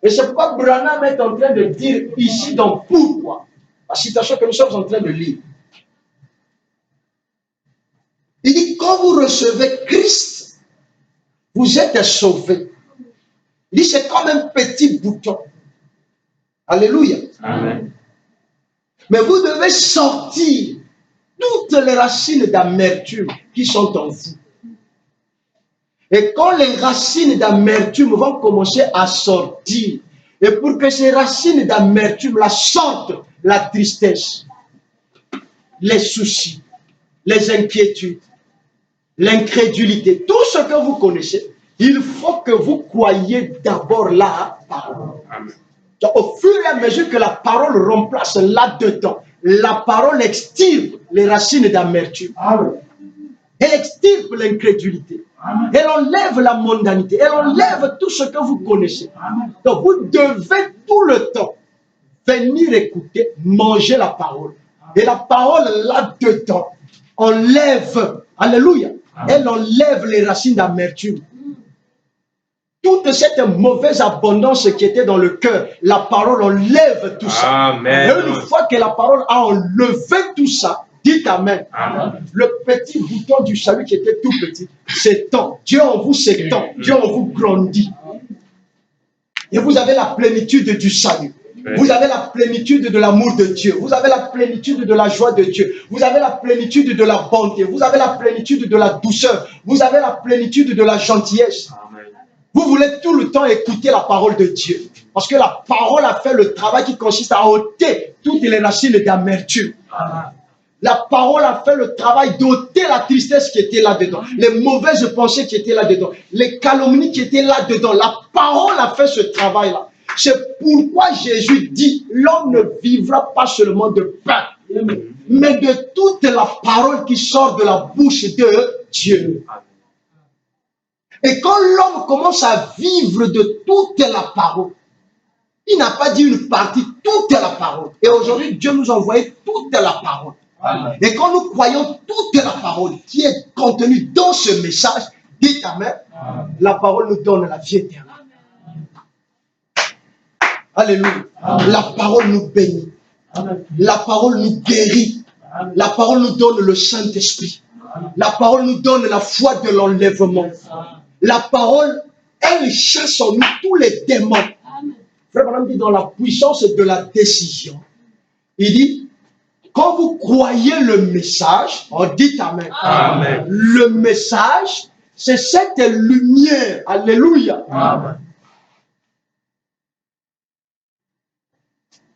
Et c'est pourquoi Branham est en train de dire ici dans Pourquoi, la citation que nous sommes en train de lire. Il dit, quand vous recevez Christ, vous êtes sauvés. Il dit, c'est comme un petit bouton. Alléluia. Amen. Mais vous devez sortir toutes les racines d'amertume qui sont en vous. Et quand les racines d'amertume vont commencer à sortir, et pour que ces racines d'amertume la sortent, la tristesse, les soucis, les inquiétudes, l'incrédulité, tout ce que vous connaissez, il faut que vous croyiez d'abord la parole. Donc, au fur et à mesure que la parole remplace là-dedans, la parole extirpe les racines d'amertume. Elle extirpe l'incrédulité. Elle enlève la mondanité. Elle enlève tout ce que vous connaissez. Donc, vous devez tout le temps venir écouter, manger la parole. Et la parole là-dedans enlève, alléluia, elle enlève les racines d'amertume. Toute cette mauvaise abondance qui était dans le cœur, la parole enlève tout ça. Amen. Et une fois que la parole a enlevé tout ça, dites Amen. Amen. Le petit bouton du salut qui était tout petit, s'étend. Dieu en vous s'étend. Dieu en vous grandit. Et vous avez la plénitude du salut. Vous avez la plénitude de l'amour de Dieu. Vous avez la plénitude de la joie de Dieu. Vous avez la plénitude de la bonté. Vous avez la plénitude de la douceur. Vous avez la plénitude de la gentillesse. Amen. Vous voulez tout le temps écouter la parole de Dieu. Parce que la parole a fait le travail qui consiste à ôter toutes les racines d'amertume. La parole a fait le travail d'ôter la tristesse qui était là-dedans, les mauvaises pensées qui étaient là-dedans, les calomnies qui étaient là-dedans. La parole a fait ce travail-là. C'est pourquoi Jésus dit, l'homme ne vivra pas seulement de pain, mais de toute la parole qui sort de la bouche de Dieu. Et quand l'homme commence à vivre de toute la parole, il n'a pas dit une partie, toute la parole. Et aujourd'hui, Dieu nous a envoyé toute la parole. Amen. Et quand nous croyons toute la parole qui est contenue dans ce message, dites Amen, la parole nous donne la vie éternelle. Alléluia. Amen. La parole nous bénit. Amen. La parole nous guérit. Amen. La parole nous donne le Saint-Esprit. La parole nous donne la foi de l'enlèvement. La parole, elle chasse en nous tous les démons. Frère Branham dit dans la puissance de la décision. Il dit, quand vous croyez le message, on dit Amen. Amen. Le message, c'est cette lumière. Alléluia. Amen.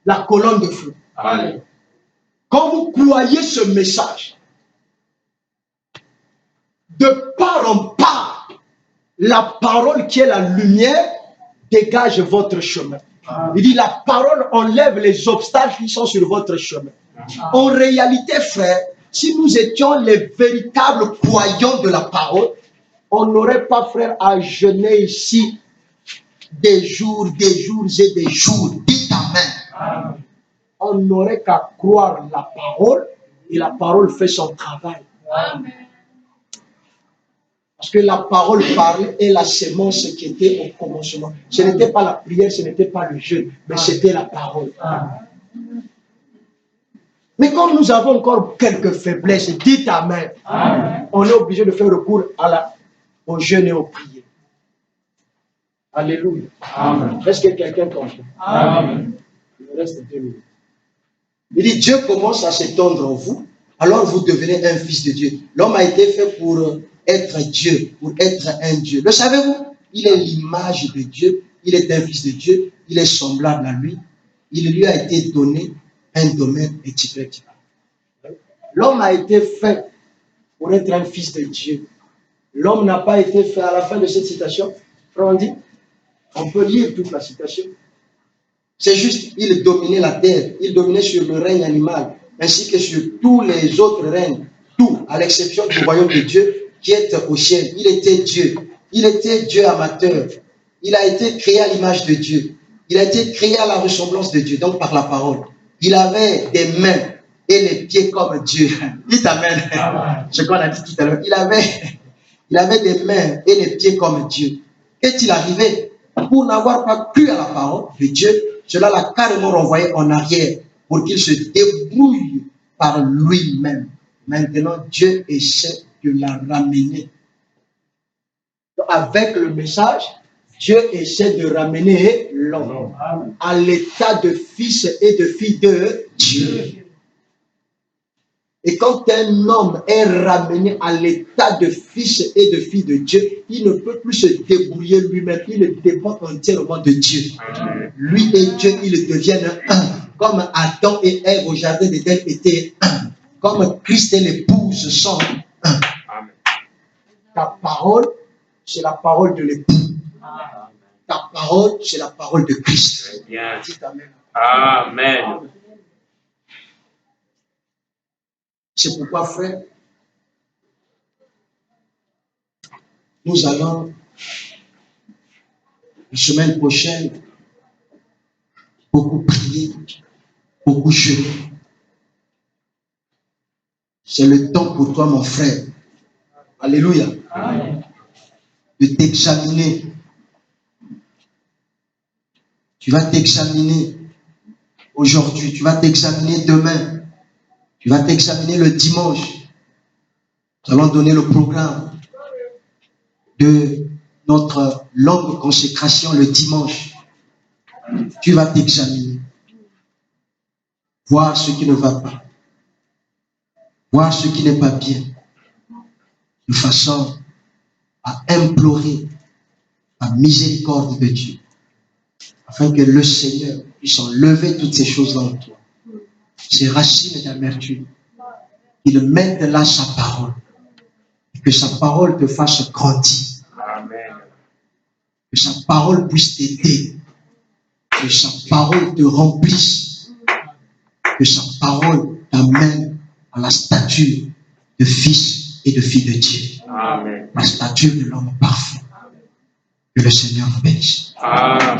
La colonne de feu. Amen. Quand vous croyez ce message, de part en part, la parole qui est la lumière dégage votre chemin. Il dit la parole enlève les obstacles qui sont sur votre chemin. En réalité, frère, si nous étions les véritables croyants de la parole, on n'aurait pas, frère, à jeûner ici des jours et des jours. Dites Amen. On n'aurait qu'à croire la parole et la parole fait son travail. Amen. Parce que la parole parle et la sémence qui était au commencement. Ce n'était pas la prière, ce n'était pas le jeûne, mais c'était la parole. Mais comme nous avons encore quelques faiblesses, dites Amen. Amen. On est obligé de faire recours au jeûne et aux prières. Alléluia. Amen. Est-ce que quelqu'un comprend? Amen. Il me reste 2 minutes. Il dit, Dieu commence à s'étendre en vous alors vous devenez un fils de Dieu. L'homme a été fait pour être Dieu, pour être un Dieu. Le savez-vous? Il est l'image de Dieu, il est un fils de Dieu, il est semblable à lui. Il lui a été donné un domaine, etc. L'homme a été fait pour être un fils de Dieu. L'homme n'a pas été fait à la fin de cette citation. On dit, on peut lire toute la citation. C'est juste, il dominait la terre, il dominait sur le règne animal, ainsi que sur tous les autres règnes, tout, à l'exception du royaume de Dieu qui est au ciel. Il était Dieu amateur. Il a été créé à l'image de Dieu. Il a été créé à la ressemblance de Dieu, donc par la parole. Il avait des mains et les pieds comme Dieu. Dites Amen. Ce qu'on a dit tout à l'heure. Il avait des mains et les pieds comme Dieu. Qu'est-il arrivé? Pour n'avoir pas cru à la parole de Dieu, cela l'a carrément renvoyé en arrière pour qu'il se débrouille par lui-même. Maintenant, Dieu essaie de la ramener. Avec le message, Dieu essaie de ramener l'homme à l'état de fils et de fille de Dieu. Et quand un homme est ramené à l'état de fils et de fille de Dieu, il ne peut plus se débrouiller lui-même. Il dépend entièrement de Dieu. Lui et Dieu, ils deviennent un. Comme Adam et Ève au jardin d'Éden étaient un. Comme Christ et l'épouse sont un. Ta parole, c'est la parole de l'époux. Ta parole, c'est la parole de Christ. Dites Amen. Amen. C'est pourquoi, frère, nous allons, la semaine prochaine, beaucoup prier, beaucoup jeûner. C'est le temps pour toi, mon frère. Alléluia. Amen. De t'examiner. Tu vas t'examiner aujourd'hui, tu vas t'examiner demain. Tu vas t'examiner le dimanche. Nous allons donner le programme de notre longue consécration le dimanche. Tu vas t'examiner. Voir ce qui ne va pas. Voir ce qui n'est pas bien. De façon à implorer la miséricorde de Dieu. Afin que le Seigneur puisse enlever toutes ces choses en toi. Ces racines d'amertume, qu'il mette là sa parole, et que sa parole te fasse grandir, Amen. que sa parole puisse t'aider, que sa parole te remplisse, que sa parole t'amène à la stature de fils et de fille de Dieu, Amen. la stature de l'homme parfait. Que le Seigneur nous bénisse. Amen.